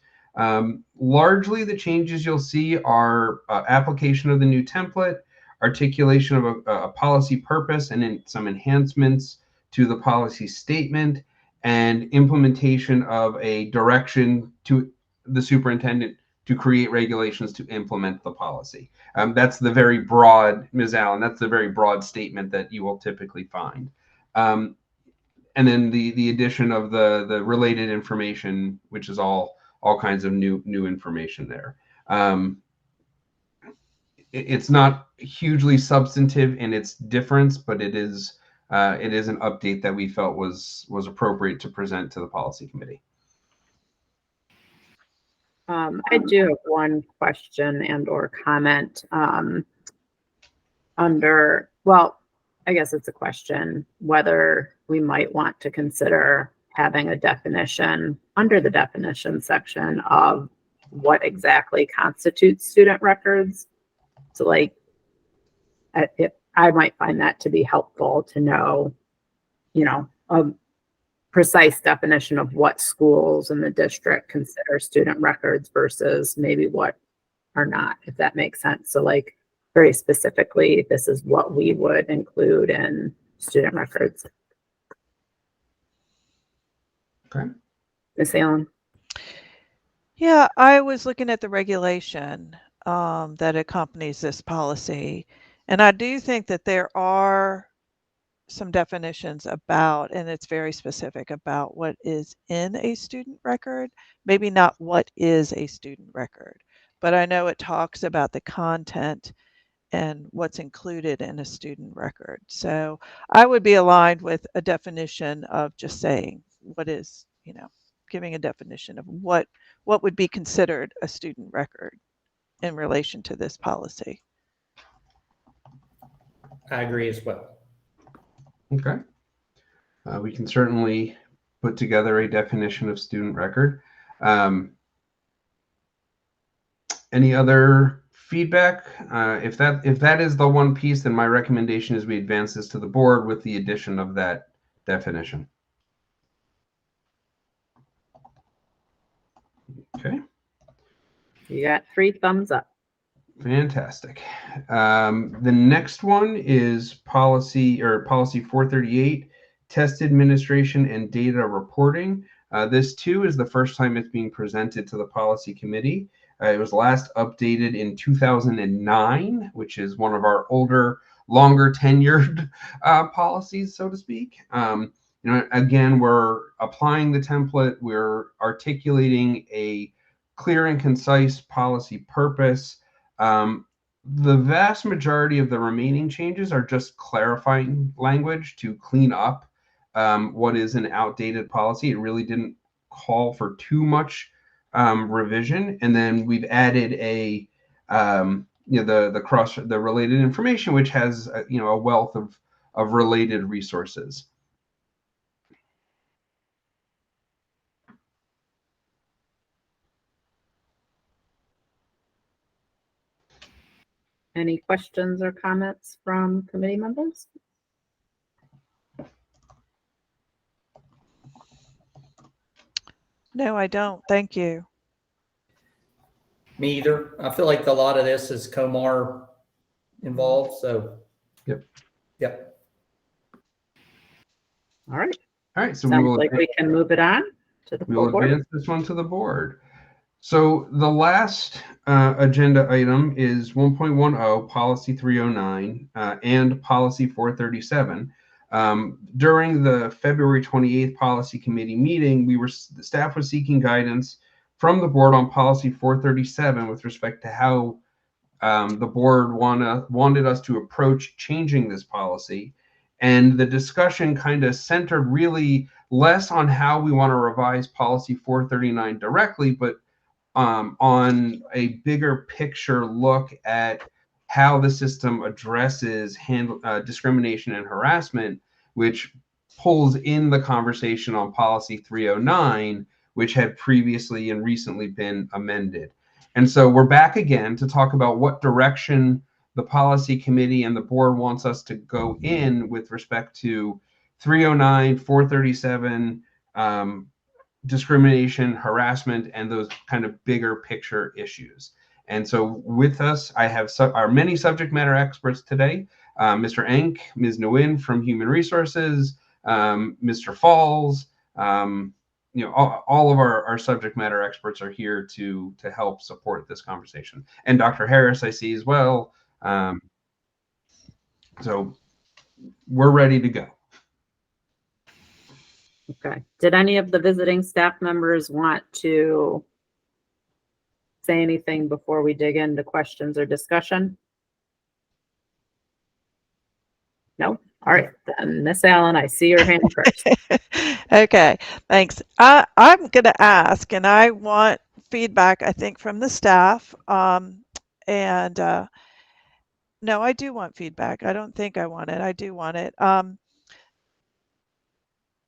Largely, the changes you'll see are application of the new template, articulation of a policy purpose, and some enhancements to the policy statement, and implementation of a direction to the superintendent to create regulations to implement the policy. That's the very broad, Ms. Allen, that's the very broad statement that you will typically find. And then the addition of the related information, which is all kinds of new information there. It's not hugely substantive in its difference, but it is an update that we felt was appropriate to present to the policy committee. I do have one question and or comment I guess it's a question whether we might want to consider having a definition under the definition section of what exactly constitutes student records. So like, I might find that to be helpful to know, a precise definition of what schools in the district consider student records versus maybe what are not, if that makes sense. So like very specifically, this is what we would include in student records. Okay. Ms. Allen? Yeah, I was looking at the regulation that accompanies this policy, and I do think that there are some definitions about, and it's very specific about what is in a student record, maybe not what is a student record, but I know it talks about the content and what's included in a student record. So I would be aligned with a definition of just saying what is, giving a definition of what would be considered a student record in relation to this policy. I agree as well. Okay. We can certainly put together a definition of student record. Any other feedback? If that is the one piece, then my recommendation is we advance this to the board with the addition of that definition. Okay. You got 3 thumbs up. Fantastic. The next one is policy 438, test administration and data reporting. This too is the first time it's being presented to the policy committee. It was last updated in 2009, which is one of our older, longer tenured policies, so to speak. Again, we're applying the template. We're articulating a clear and concise policy purpose. The vast majority of the remaining changes are just clarifying language to clean up what is an outdated policy. It really didn't call for too much revision. And then we've added the related information, which has a wealth of related resources. Any questions or comments from committee members? No, I don't. Thank you. Me either. I feel like a lot of this is Comar involved, so. Yep. All right. All right. So Sounds like we can move it on to the we will board. advance this one to the board. So the last agenda item is 1.10, policy 309, and policy 437. During the February 28th policy committee meeting, the staff was seeking guidance from the board on policy 437 with respect to how the board wanted us to approach changing this policy. And the discussion kind of centered really less on how we want to revise policy 439 directly, but on a bigger picture look at how the system addresses discrimination and harassment, which pulls in the conversation on policy 309, which had previously and recently been amended. And so we're back again to talk about what direction the policy committee and the board wants us to go in with respect to 309, 437, discrimination, harassment, and those kind of bigger picture issues. And so with us, I have our many subject matter experts today, Mr. Enck, Ms. Nguyen from Human Resources, Mr. Falls, all of our subject matter experts are here to help support this conversation. And Dr. Harris, I see as well. So we're ready to go. Okay. Did any of the visiting staff members want to say anything before we dig into questions or discussion? No? All right. Then Miss Allen, I see your hand first. Okay, thanks. I'm going to ask, and I want feedback, I think, from the staff. No, I do want feedback. I don't think I want it. I do want it.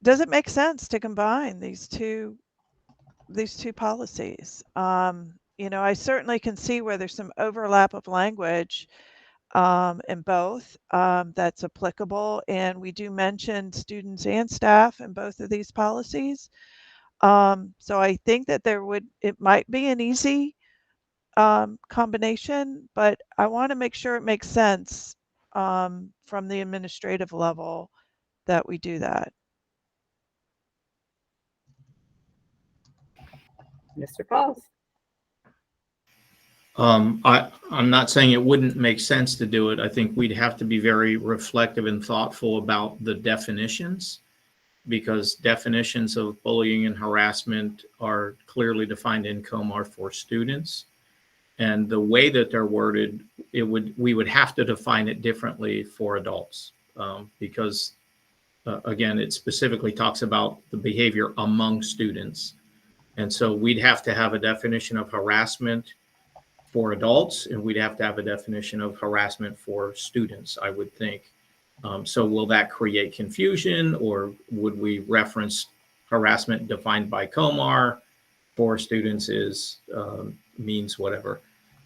Does it make sense to combine these two policies? I certainly can see where there's some overlap of language in both that's applicable, and we do mention students and staff in both of these policies. So I think that it might be an easy combination, but I want to make sure it makes sense from the administrative level that we do that. Mr. Falls. I'm not saying it wouldn't make sense to do it. I think we'd have to be very reflective and thoughtful about the definitions, because definitions of bullying and harassment are clearly defined in COMAR for students. And the way that they're worded, we would have to define it differently for adults, because again, it specifically talks about the behavior among students. And so we'd have to have a definition of harassment for adults, and we'd have to have a definition of harassment for students, I would think. So will that create confusion, or would we reference harassment defined by COMAR for students means whatever?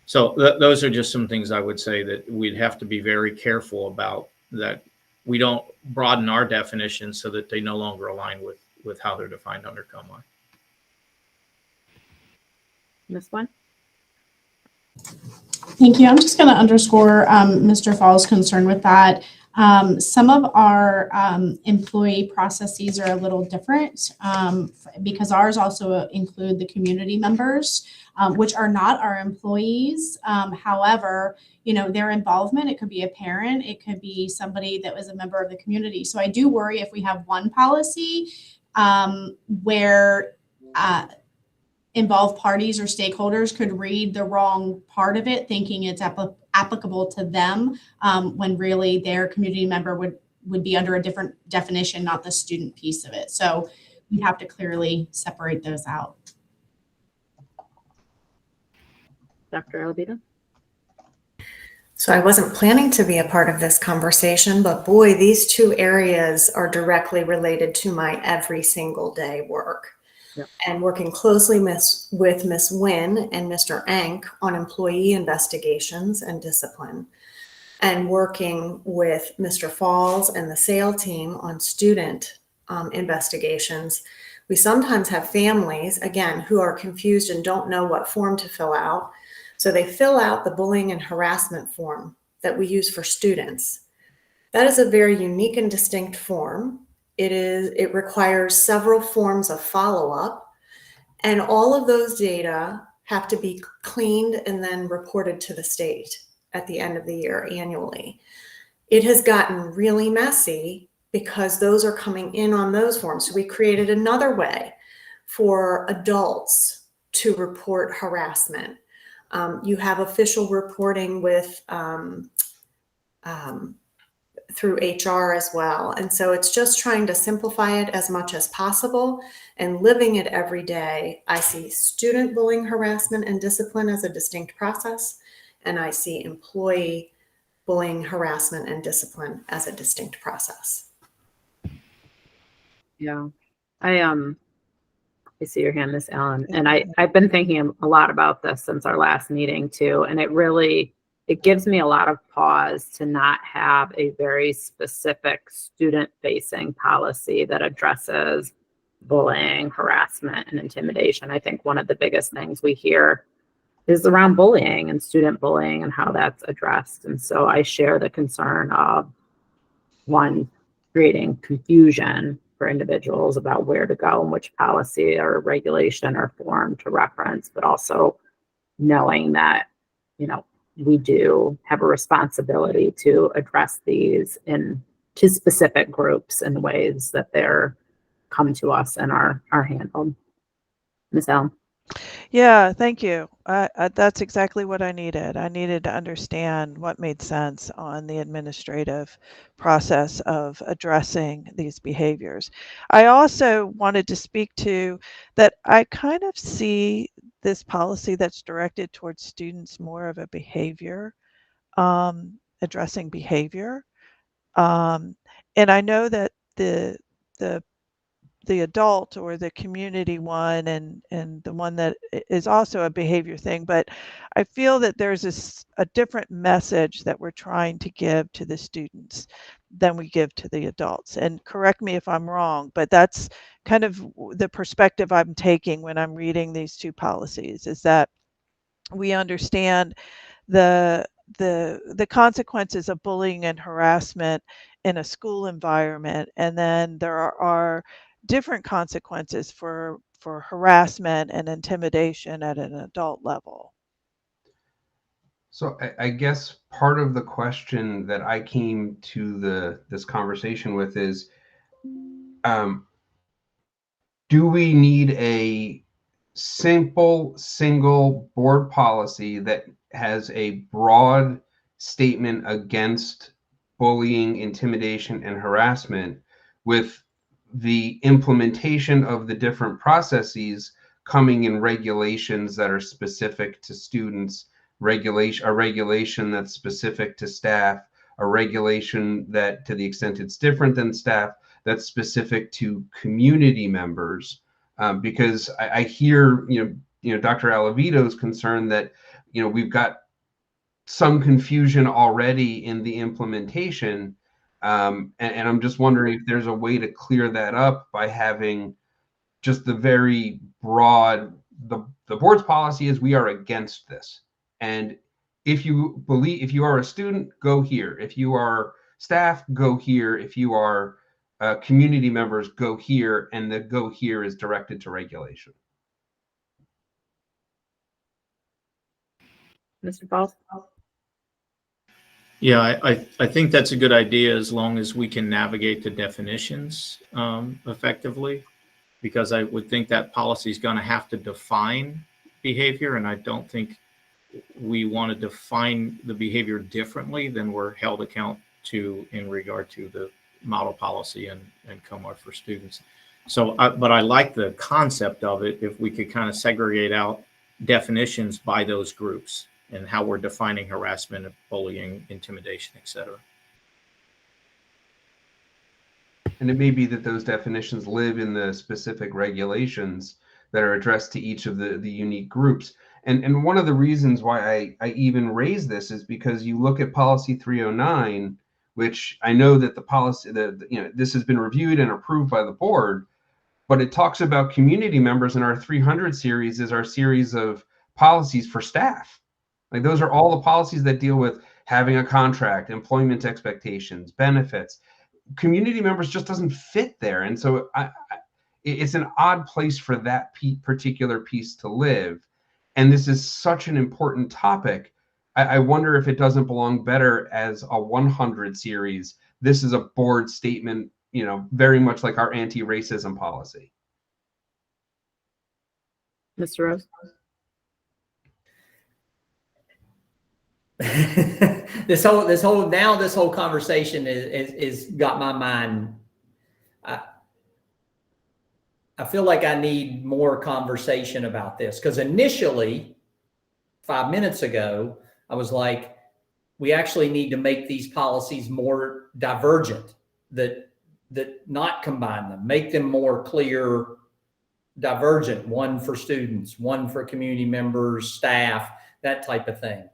So those are just some things I would say that we'd have to be very careful about, that we don't broaden our definitions so that they no longer align with how they're defined under COMAR. This one? Thank you. I'm just going to underscore Mr. Fall's concern with that. Some of our employee processes are a little different because ours also include the community members, which are not our employees. However, their involvement, it could be a parent, it could be somebody that was a member of the community. So I do worry if we have one policy where involved parties or stakeholders could read the wrong part of it, thinking it's applicable to them, when really their community member would be under a different definition, not the student piece of it. So we have to clearly separate those out. Dr. Alabita? So I wasn't planning to be a part of this conversation, but boy, these two areas are directly related to my every single day work. Yep. And working closely with Ms. Nguyen and Mr. Enck on employee investigations and discipline, and working with Mr. Falls and the SAIL team on student investigations. We sometimes have families, again, who are confused and don't know what form to fill out. So they fill out the bullying and harassment form that we use for students. That is a very unique and distinct form. It requires several forms of follow-up, and all of those data have to be cleaned and then reported to the state at the end of the year annually. It has gotten really messy because those are coming in on those forms. So we created another way for adults to report harassment. You have official reporting with through HR as well. And so it's just trying to simplify it as much as possible and living it every day. I see student bullying, harassment, and discipline as a distinct process, and I see employee bullying, harassment, and discipline as a distinct process. Yeah. I see your hand, Miss Allen. And I've been thinking a lot about this since our last meeting too. And it gives me a lot of pause to not have a very specific student-facing policy that addresses bullying, harassment, and intimidation. I think one of the biggest things we hear is around bullying and student bullying and how that's addressed. And so I share the concern of, one, creating confusion for individuals about where to go and which policy or regulation or form to reference, but also knowing that, we do have a responsibility to address these to specific groups in the ways that they're come to us and are handled. Ms. Allen? Yeah, thank you. That's exactly what I needed. I needed to understand what made sense on the administrative process of addressing these behaviors. I also wanted to speak to that I kind of see this policy that's directed towards students more of a behavior, addressing behavior. And I know that the adult or the community one and the one that is also a behavior thing, but I feel that there's a different message that we're trying to give to the students than we give to the adults. And correct me if I'm wrong, but that's kind of the perspective I'm taking when I'm reading these two policies, is that we understand the consequences of bullying and harassment in a school environment, and then there are different consequences for harassment and intimidation at an adult level. So I guess part of the question that I came to this conversation with is, do we need a simple single board policy that has a broad statement against bullying, intimidation, and harassment, with the implementation of the different processes coming in regulations that are specific to students, a regulation that's specific to staff, a regulation that, to the extent it's different than staff, that's specific to community members? Because I hear, Dr. Alavito's concern that, we've got some confusion already in the implementation. And I'm just wondering if there's a way to clear that up by having just the very broad, the board's policy is we are against this. And if you are a student, go here. If you are staff, go here. If you are community members, go here. And the go here is directed to regulation. Mr. Falls? Yeah, I think that's a good idea as long as we can navigate the definitions effectively, because I would think that policy is going to have to define behavior, and I don't think we want to define the behavior differently than we're held account to in regard to the model policy and COMAR for students. So, but I like the concept of it if we could kind of segregate out definitions by those groups and how we're defining harassment, bullying, intimidation, et cetera. And it may be that those definitions live in the specific regulations that are addressed to each of the unique groups. And one of the reasons why I even raise this is because you look at policy 309, which I know that the policy, this has been reviewed and approved by the board, but it talks about community members, and our 300 series is our series of policies for staff. Like, those are all the policies that deal with having a contract, employment expectations, benefits. Community members just doesn't fit there. And so it's an odd place for that particular piece to live. And this is such an important topic. I wonder if it doesn't belong better as a 100 series. This is a board statement very much like our anti-racism policy. Mr. Rose? This whole conversation is got my mind. I feel like I need more conversation about this, because initially 5 minutes ago, I was like, we actually need to make these policies more divergent, that not combine them, make them more clear, divergent, one for students, one for community members, staff, that type of thing.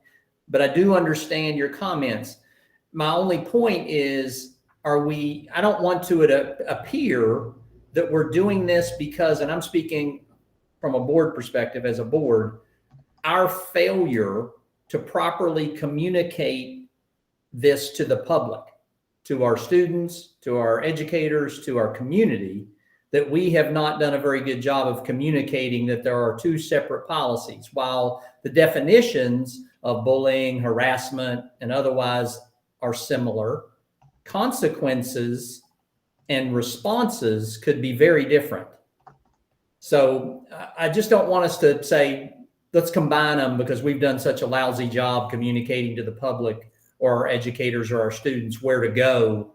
But I do understand your comments. My only point is, I don't want to appear that we're doing this because, and I'm speaking from a board perspective as a board, our failure to properly communicate this to the public, to our students, to our educators, to our community, that we have not done a very good job of communicating that there are two separate policies. While the definitions of bullying, harassment, and otherwise are similar, consequences and responses could be very different. So I just don't want us to say, let's combine them because we've done such a lousy job communicating to the public or our educators or our students where to go.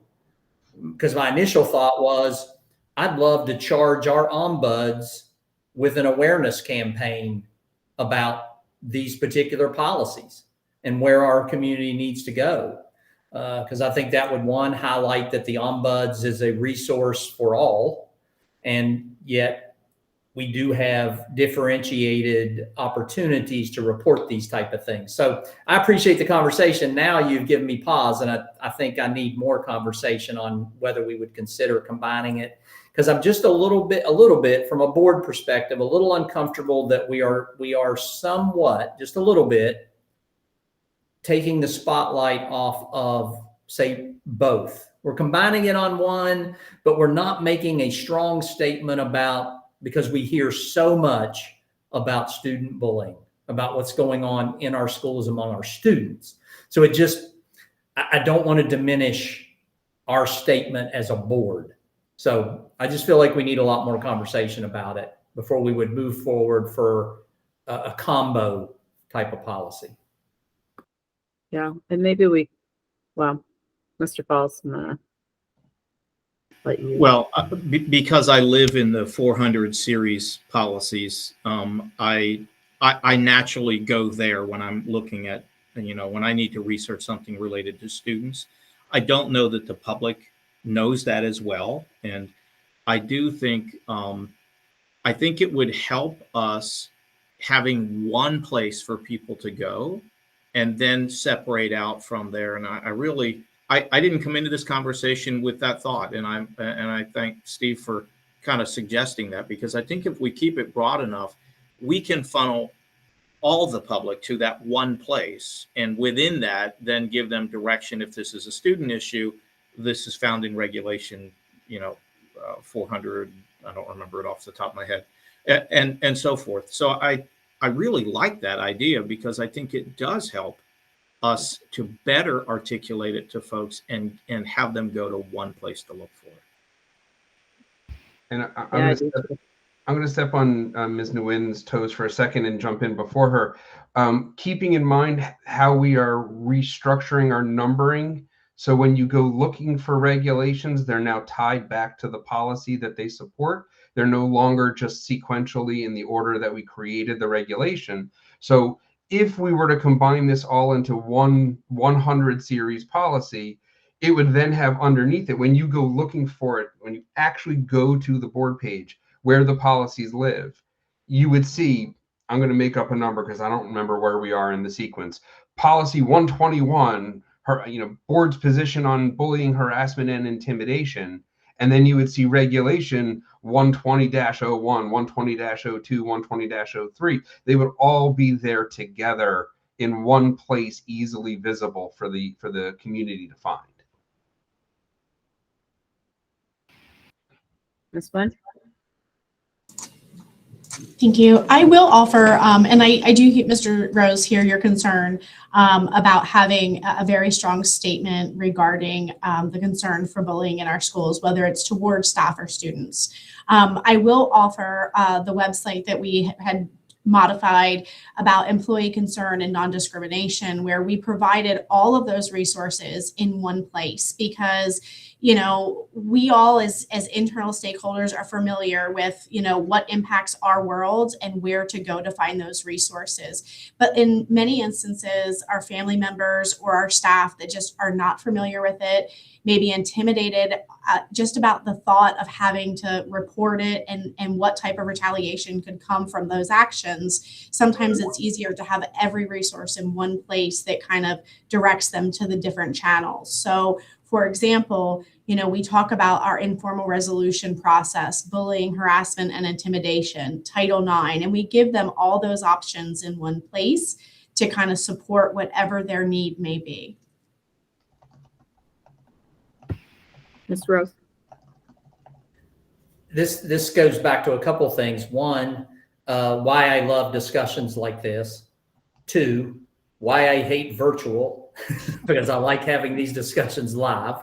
Because my initial thought was, I'd love to charge our ombuds with an awareness campaign about these particular policies and where our community needs to go. Because I think that would, one, highlight that the ombuds is a resource for all, and yet we do have differentiated opportunities to report these type of things. So I appreciate the conversation. Now you've given me pause, and I think I need more conversation on whether we would consider combining it, because I'm just a little bit from a board perspective, a little uncomfortable that we are somewhat, just a little bit, taking the spotlight off of, say, both. We're combining it on one, but we're not making a strong statement about, because we hear so much about student bullying, about what's going on in our schools among our students. So I don't want to diminish our statement as a board. So I just feel like we need a lot more conversation about it before we would move forward for a combo type of policy. Yeah, and maybe Mr. Falls, I'm gonna let you. Well, because I live in the 400 series policies, I naturally go there when I'm looking at, when I need to research something related to students. I don't know that the public knows that as well. And I do think, I think it would help us having one place for people to go and then separate out from there. And I didn't come into this conversation with that thought. And I thank Steve for kind of suggesting that, because I think if we keep it broad enough, we can funnel all the public to that one place. And within that, then give them direction. If this is a student issue, this is found in regulation, 400, I don't remember it off the top of my head, and so forth. So I really like that idea, because I think it does help us to better articulate it to folks and have them go to one place to look for it. And I'm going to step on Ms. Nguyen's toes for a second and jump in before her. Keeping in mind how we are restructuring our numbering. So when you go looking for regulations, they're now tied back to the policy that they support. They're no longer just sequentially in the order that we created the regulation. So if we were to combine this all into one 100 series policy, it would then have underneath it, when you go looking for it, when you actually go to the board page where the policies live, you would see, I'm going to make up a number because I don't remember where we are in the sequence, policy 121, board's position on bullying, harassment, and intimidation. And then you would see regulation 120-01, 120-02, 120-03. They would all be there together in one place, easily visible for the community to find. Ms. Flynn? Thank you. I will offer, and I do, Mr. Rose, hear your concern about having a very strong statement regarding the concern for bullying in our schools, whether it's towards staff or students. I will offer the website that we had modified about employee concern and non-discrimination, where we provided all of those resources in one place, because you know, we all as internal stakeholders are familiar with, you know, what impacts our world and where to go to find those resources. But in many instances, our family members or our staff that just are not familiar with it, may be intimidated just about the thought of having to report it and what type of retaliation could come from those actions. Sometimes it's easier to have every resource in one place that kind of directs them to the different channels. So for example, you know, we talk about our informal resolution process, bullying, harassment, and intimidation, Title IX, and we give them all those options in one place to kind of support whatever their need may be. Ms. Rose? This goes back to a couple of things. One, why I love discussions like this. Two, why I hate virtual, because I like having these discussions live.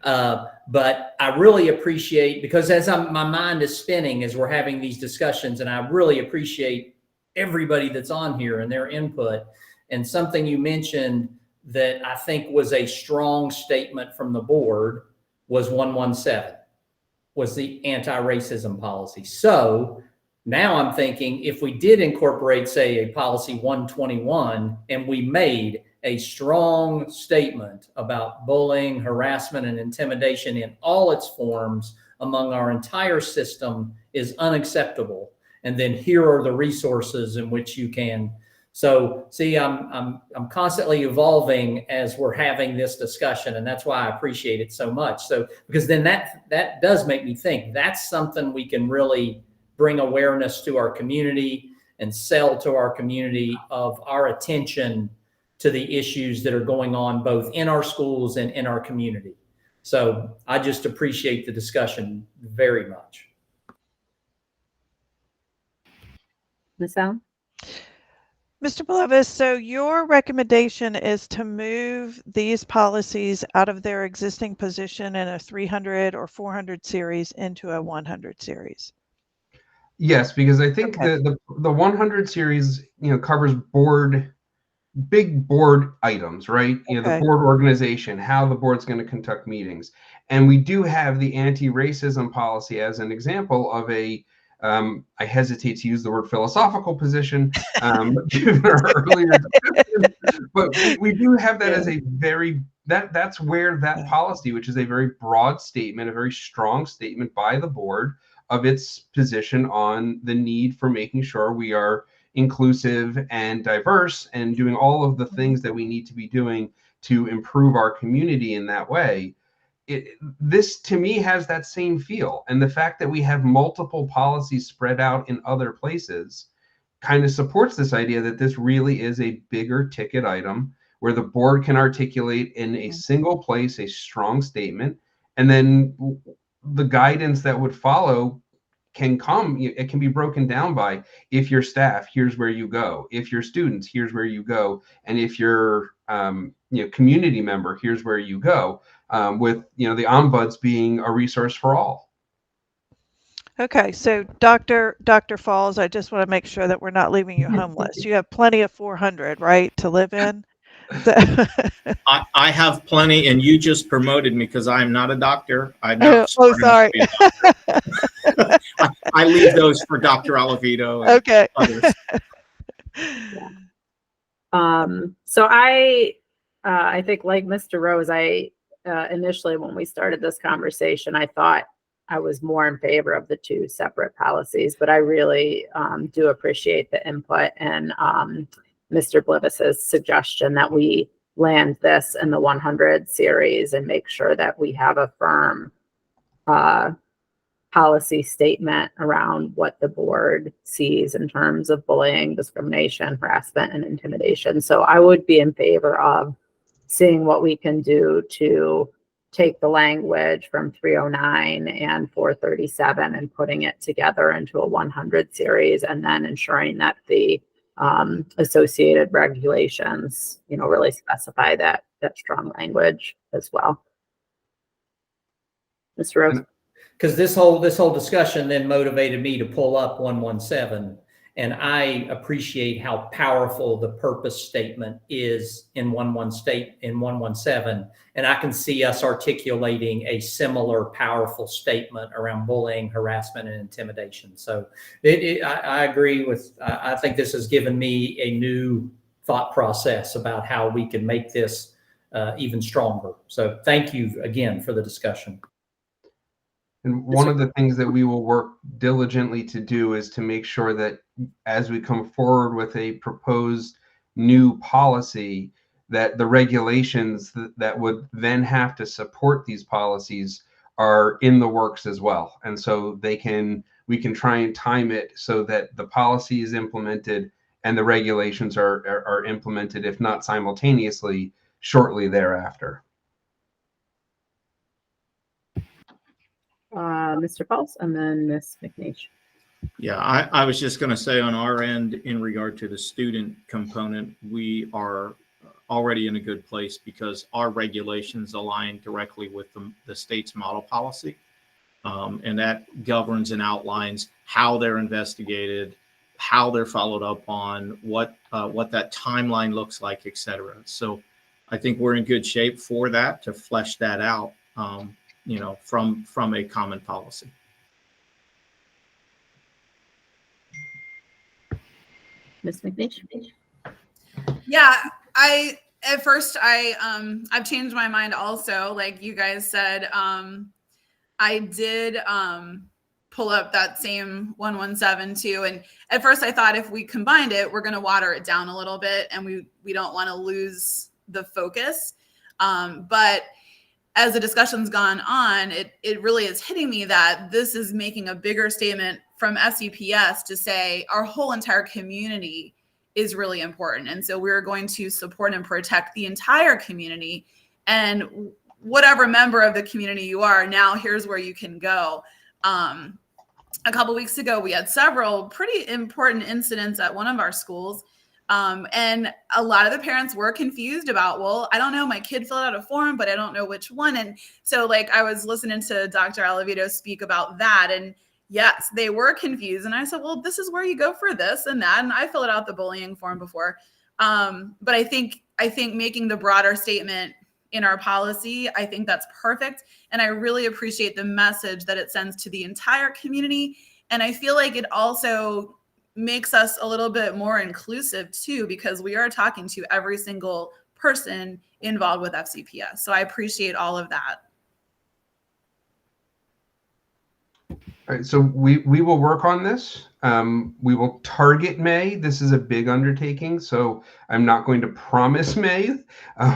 But I really appreciate, because as my mind is spinning as we're having these discussions, and I really appreciate everybody that's on here and their input. And something you mentioned that I think was a strong statement from the board was 117, was the anti-racism policy. So now I'm thinking, if we did incorporate, say, a policy 121, and we made a strong statement about bullying, harassment, and intimidation in all its forms among our entire system is unacceptable. And then here are the resources in which you can. So see, I'm constantly evolving as we're having this discussion, and that's why I appreciate it so much. So because then that does make me think that's something we can really bring awareness to our community and sell to our community of our attention to the issues that are going on both in our schools and in our community. So I just appreciate the discussion very much. Ms. Allen? Mr. Blevis, so your recommendation is to move these policies out of their existing position in a 300 or 400 series into a 100 series. Yes, because I think Okay. the 100 series, you know, covers big board items, right? You know, the Okay. board organization, how the board's going to conduct meetings. And we do have the anti-racism policy as an example of a, I hesitate to use the word philosophical position, given our earlier discussion, but we do have that as a very, that's where that policy, which is a very broad statement, a very strong statement by the board of its position on the need for making sure we are inclusive and diverse and doing all of the things that we need to be doing to improve our community in that way. This to me has that same feel, and the fact that we have multiple policies spread out in other places kind of supports this idea that this really is a bigger ticket item where the board can articulate in a single place a strong statement, and then the guidance that would follow can come, it can be broken down by, if you're staff, here's where you go. If you're students, here's where you go. And if you're community member, here's where you go, with the ombuds being a resource for all. Okay, so Dr. Falls, I just want to make sure that we're not leaving you homeless. You have plenty of 400, right, to live in? I have plenty, and you just promoted me because I'm not a doctor. I'm not Oh, sorry. I leave those for Dr. Alavito and Okay. others. So I think, like Mr. Rose, initially when we started this conversation, I thought I was more in favor of the two separate policies, but I really do appreciate the input and Mr. Blevis's suggestion that we land this in the 100 series and make sure that we have a firm policy statement around what the board sees in terms of bullying, discrimination, harassment, and intimidation. So I would be in favor of seeing what we can do to take the language from 309 and 437 and putting it together into a 100 series, and then ensuring that the associated regulations, really specify that strong language as well. Mr. Rose? Because this whole discussion then motivated me to pull up 117, and I appreciate how powerful the purpose statement is in 117, and I can see us articulating a similar powerful statement around bullying, harassment, and intimidation. So I agree with. I think this has given me a new thought process about how we can make this even stronger. So thank you again for the discussion. And one of the things that we will work diligently to do is to make sure that as we come forward with a proposed new policy, that the regulations that would then have to support these policies are in the works as well. And so we can try and time it so that the policy is implemented and the regulations are implemented, if not simultaneously, shortly thereafter. Mr. Pauls, and then Ms. McNeish. Yeah, I was just going to say on our end, in regard to the student component, we are already in a good place because our regulations align directly with the state's model policy. And that governs and outlines how they're investigated, how they're followed up on, what that timeline looks like, et cetera. So I think we're in good shape for that, to flesh that out, from a common policy. Ms. McNeish? Yeah, at first I've changed my mind also, like you guys said. I did pull up that same 117 too, and at first I thought if we combined it, we're going to water it down a little bit, and we don't want to lose the focus. But as the discussion's gone on, it really is hitting me that this is making a bigger statement from FCPS to say our whole entire community is really important. And so we're going to support and protect the entire community. And whatever member of the community you are, now here's where you can go. A couple weeks ago, we had several pretty important incidents at one of our schools. And a lot of the parents were confused about, well, I don't know, my kid filled out a form, but I don't know which one. And so I was listening to Dr. Alavito speak about that, and yes, they were confused. And I said, well, this is where you go for this and that. And I filled out the bullying form before. But I think making the broader statement in our policy, I think that's perfect. And I really appreciate the message that it sends to the entire community. And I feel like it also makes us a little bit more inclusive too, because we are talking to every single person involved with FCPS. So I appreciate all of that. All right, so we will work on this. We will target May. This is a big undertaking, so I'm not going to promise May.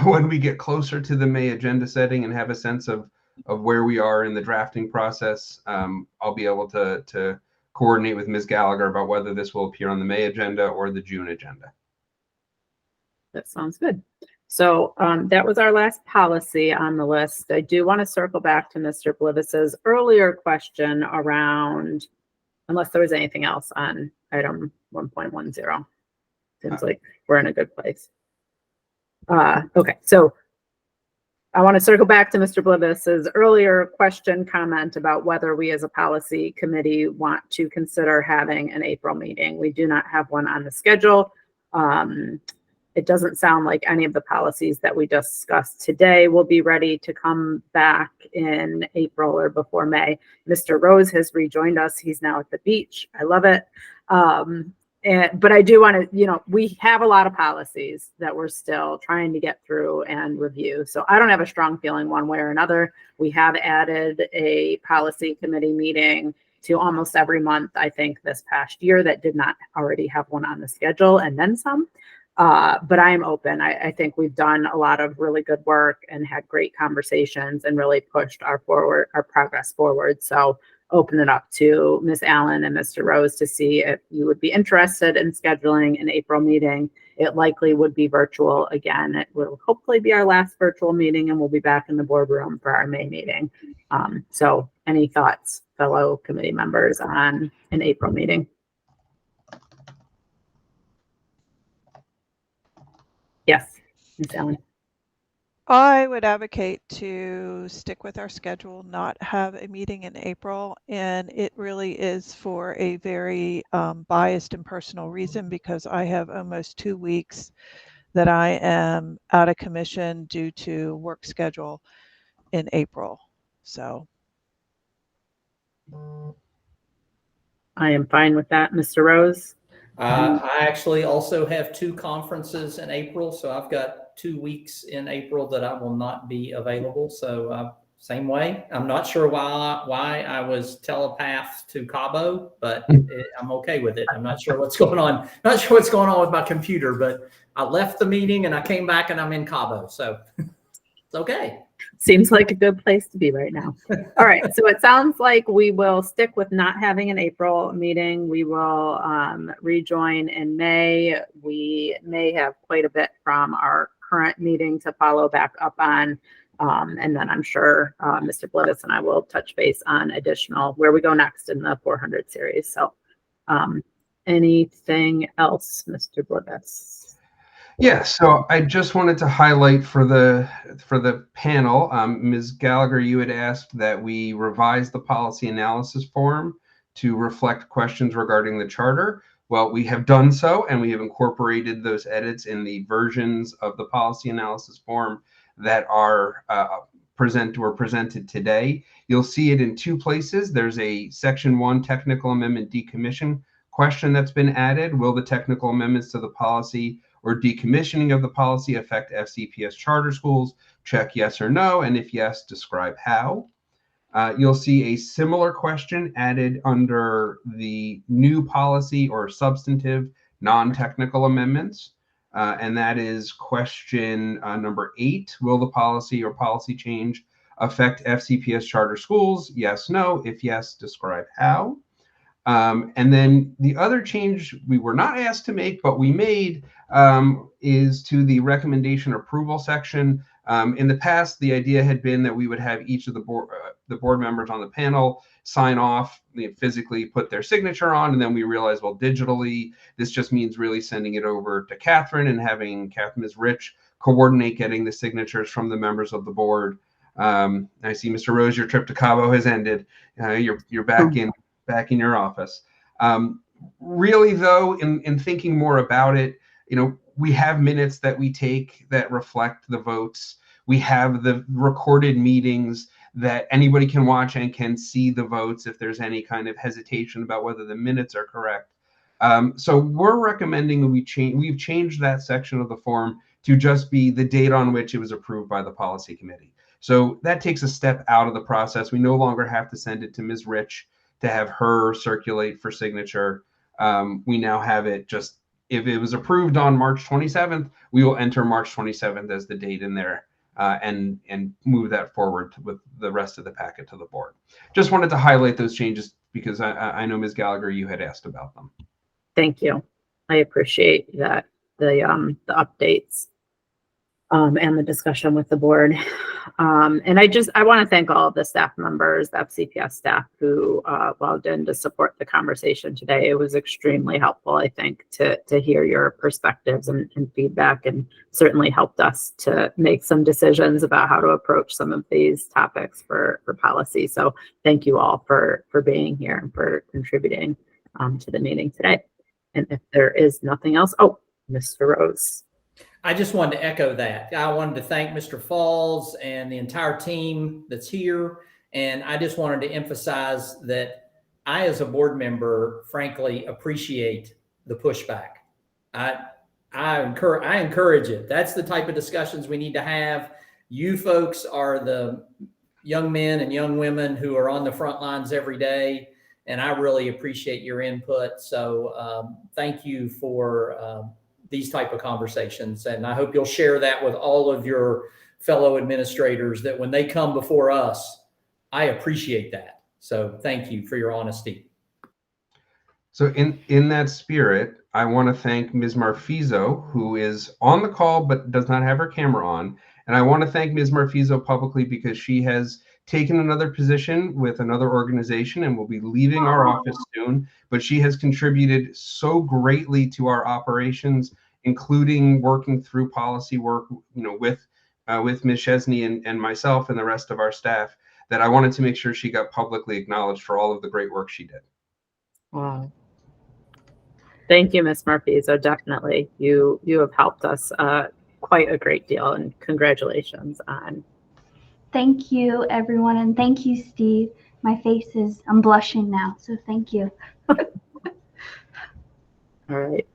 When we get closer to the May agenda setting and have a sense of where we are in the drafting process, I'll be able to coordinate with Ms. Gallagher about whether this will appear on the May agenda or the June agenda. That sounds good. So that was our last policy on the list. I do want to circle back to Mr. Blivis's earlier question around, unless there was anything else on item 1.10. Seems like we're in a good place. Okay, so I want to circle back to Mr. Blivis's earlier comment about whether we as a policy committee want to consider having an April meeting. We do not have one on the schedule. It doesn't sound like any of the policies that we discussed today will be ready to come back in April or before May. Mr. Rose has rejoined us. He's now at the beach. I love it. But I do want to, we have a lot of policies that we're still trying to get through and review. So I don't have a strong feeling one way or another. We have added a policy committee meeting to almost every month, I think, this past year that did not already have one on the schedule, and then some. But I am open. I think we've done a lot of really good work and had great conversations and really pushed our progress forward. So open it up to Ms. Allen and Mr. Rose to see if you would be interested in scheduling an April meeting. it likely would be virtual again. It will hopefully be our last virtual meeting, and we'll be back in the boardroom for our May meeting. So any thoughts, fellow committee members, on an April meeting? Yes, Ms. Allen. I would advocate to stick with our schedule, not have a meeting in April. And it really is for a very biased and personal reason, because I have almost 2 weeks that I am out of commission due to work schedule in April. So I am fine with that. Mr. Rose? I actually also have 2 conferences in April, so I've got 2 weeks in April that I will not be available. So same way. I'm not sure why I was telepathed to Cabo, but I'm okay with it. I'm not sure what's going on. Not sure what's going on with my computer, but I left the meeting and I came back and I'm in Cabo. So it's okay. Seems like a good place to be right now. All right, so it sounds like we will stick with not having an April meeting. We will rejoin in May. We may have quite a bit from our current meeting to follow back up on. And then I'm sure Mr. Blittis and I will touch base on additional where we go next in the 400 series. So anything else, Mr. Blittis? Yeah, so I just wanted to highlight for the panel, Ms. Gallagher, you had asked that we revise the policy analysis form to reflect questions regarding the charter. Well, we have done so, and we have incorporated those edits in the versions of the policy analysis form that are presented today. You'll see it in 2 places. There's a Section 1 technical amendment decommission question that's been added. Will the technical amendments to the policy or decommissioning of the policy affect FCPS charter schools? Check yes or no, and if yes, describe how. You'll see a similar question added under the new policy or substantive non-technical amendments, and that is question number 8. Will the policy or policy change affect FCPS charter schools? Yes, no. If yes, describe how. And then the other change we were not asked to make, but we made, is to the recommendation approval section. In the past, the idea had been that we would have each of the board members on the panel sign off, physically put their signature on, and then we realized, well, digitally, this just means really sending it over to Catherine and having Ms. Rich coordinate getting the signatures from the members of the board. I see, Mr. Rose, your trip to Cabo has ended. You're back in your office. Really, though, in thinking more about it, we have minutes that we take that reflect the votes. We have the recorded meetings that anybody can watch and can see the votes if there's any kind of hesitation about whether the minutes are correct. So we're recommending that we've changed that section of the form to just be the date on which it was approved by the policy committee. So that takes a step out of the process. We no longer have to send it to Ms. Rich to have her circulate for signature. We now have it just, if it was approved on March 27th, we will enter March 27th as the date in there and move that forward with the rest of the packet to the board. Just wanted to highlight those changes because I know, Ms. Gallagher, you had asked about them. Thank you. I appreciate that, the updates and the discussion with the board. And I want to thank all of the staff members, the FCPS staff who logged in to support the conversation today. It was extremely helpful, I think, to hear your perspectives and feedback, and certainly helped us to make some decisions about how to approach some of these topics for policy. So thank you all for being here and for contributing to the meeting today. And if there is nothing else, Mr. Rose. I just wanted to echo that. I wanted to thank Mr. Falls and the entire team that's here. And I just wanted to emphasize that I, as a board member, frankly, appreciate the pushback. I encourage it. That's the type of discussions we need to have. You folks are the young men and young women who are on the front lines every day. And I really appreciate your input. So thank you for these type of conversations. And I hope you'll share that with all of your fellow administrators, that when they come before us, I appreciate that. So thank you for your honesty. So in that spirit, I want to thank Ms. Marfizo, who is on the call but does not have her camera on. And I want to thank Ms. Marfizo publicly because she has taken another position with another organization and will be leaving our office soon. But she has contributed so greatly to our operations, including working through policy work, with Ms. Chesney and myself and the rest of our staff, that I wanted to make sure she got publicly acknowledged for all of the great work she did. Wow. Thank you, Ms. Murphy. So definitely, you have helped us quite a great deal, and congratulations on. Thank you, everyone, and thank you, Steve. My face I'm blushing now, so thank you. All right.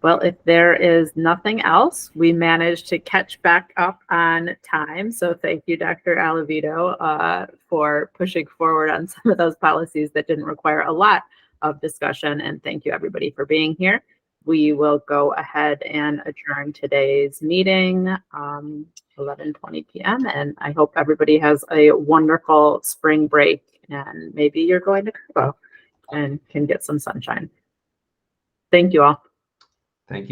Well, if there is nothing else, we managed to catch back up on time. So thank you, Dr. Alavito, for pushing forward on some of those policies that didn't require a lot of discussion. And thank you, everybody, for being here. We will go ahead and adjourn today's meeting, 11:20 p.m. And I hope everybody has a wonderful spring break, and maybe you're going to Cabo and can get some sunshine. Thank you all. Thank you.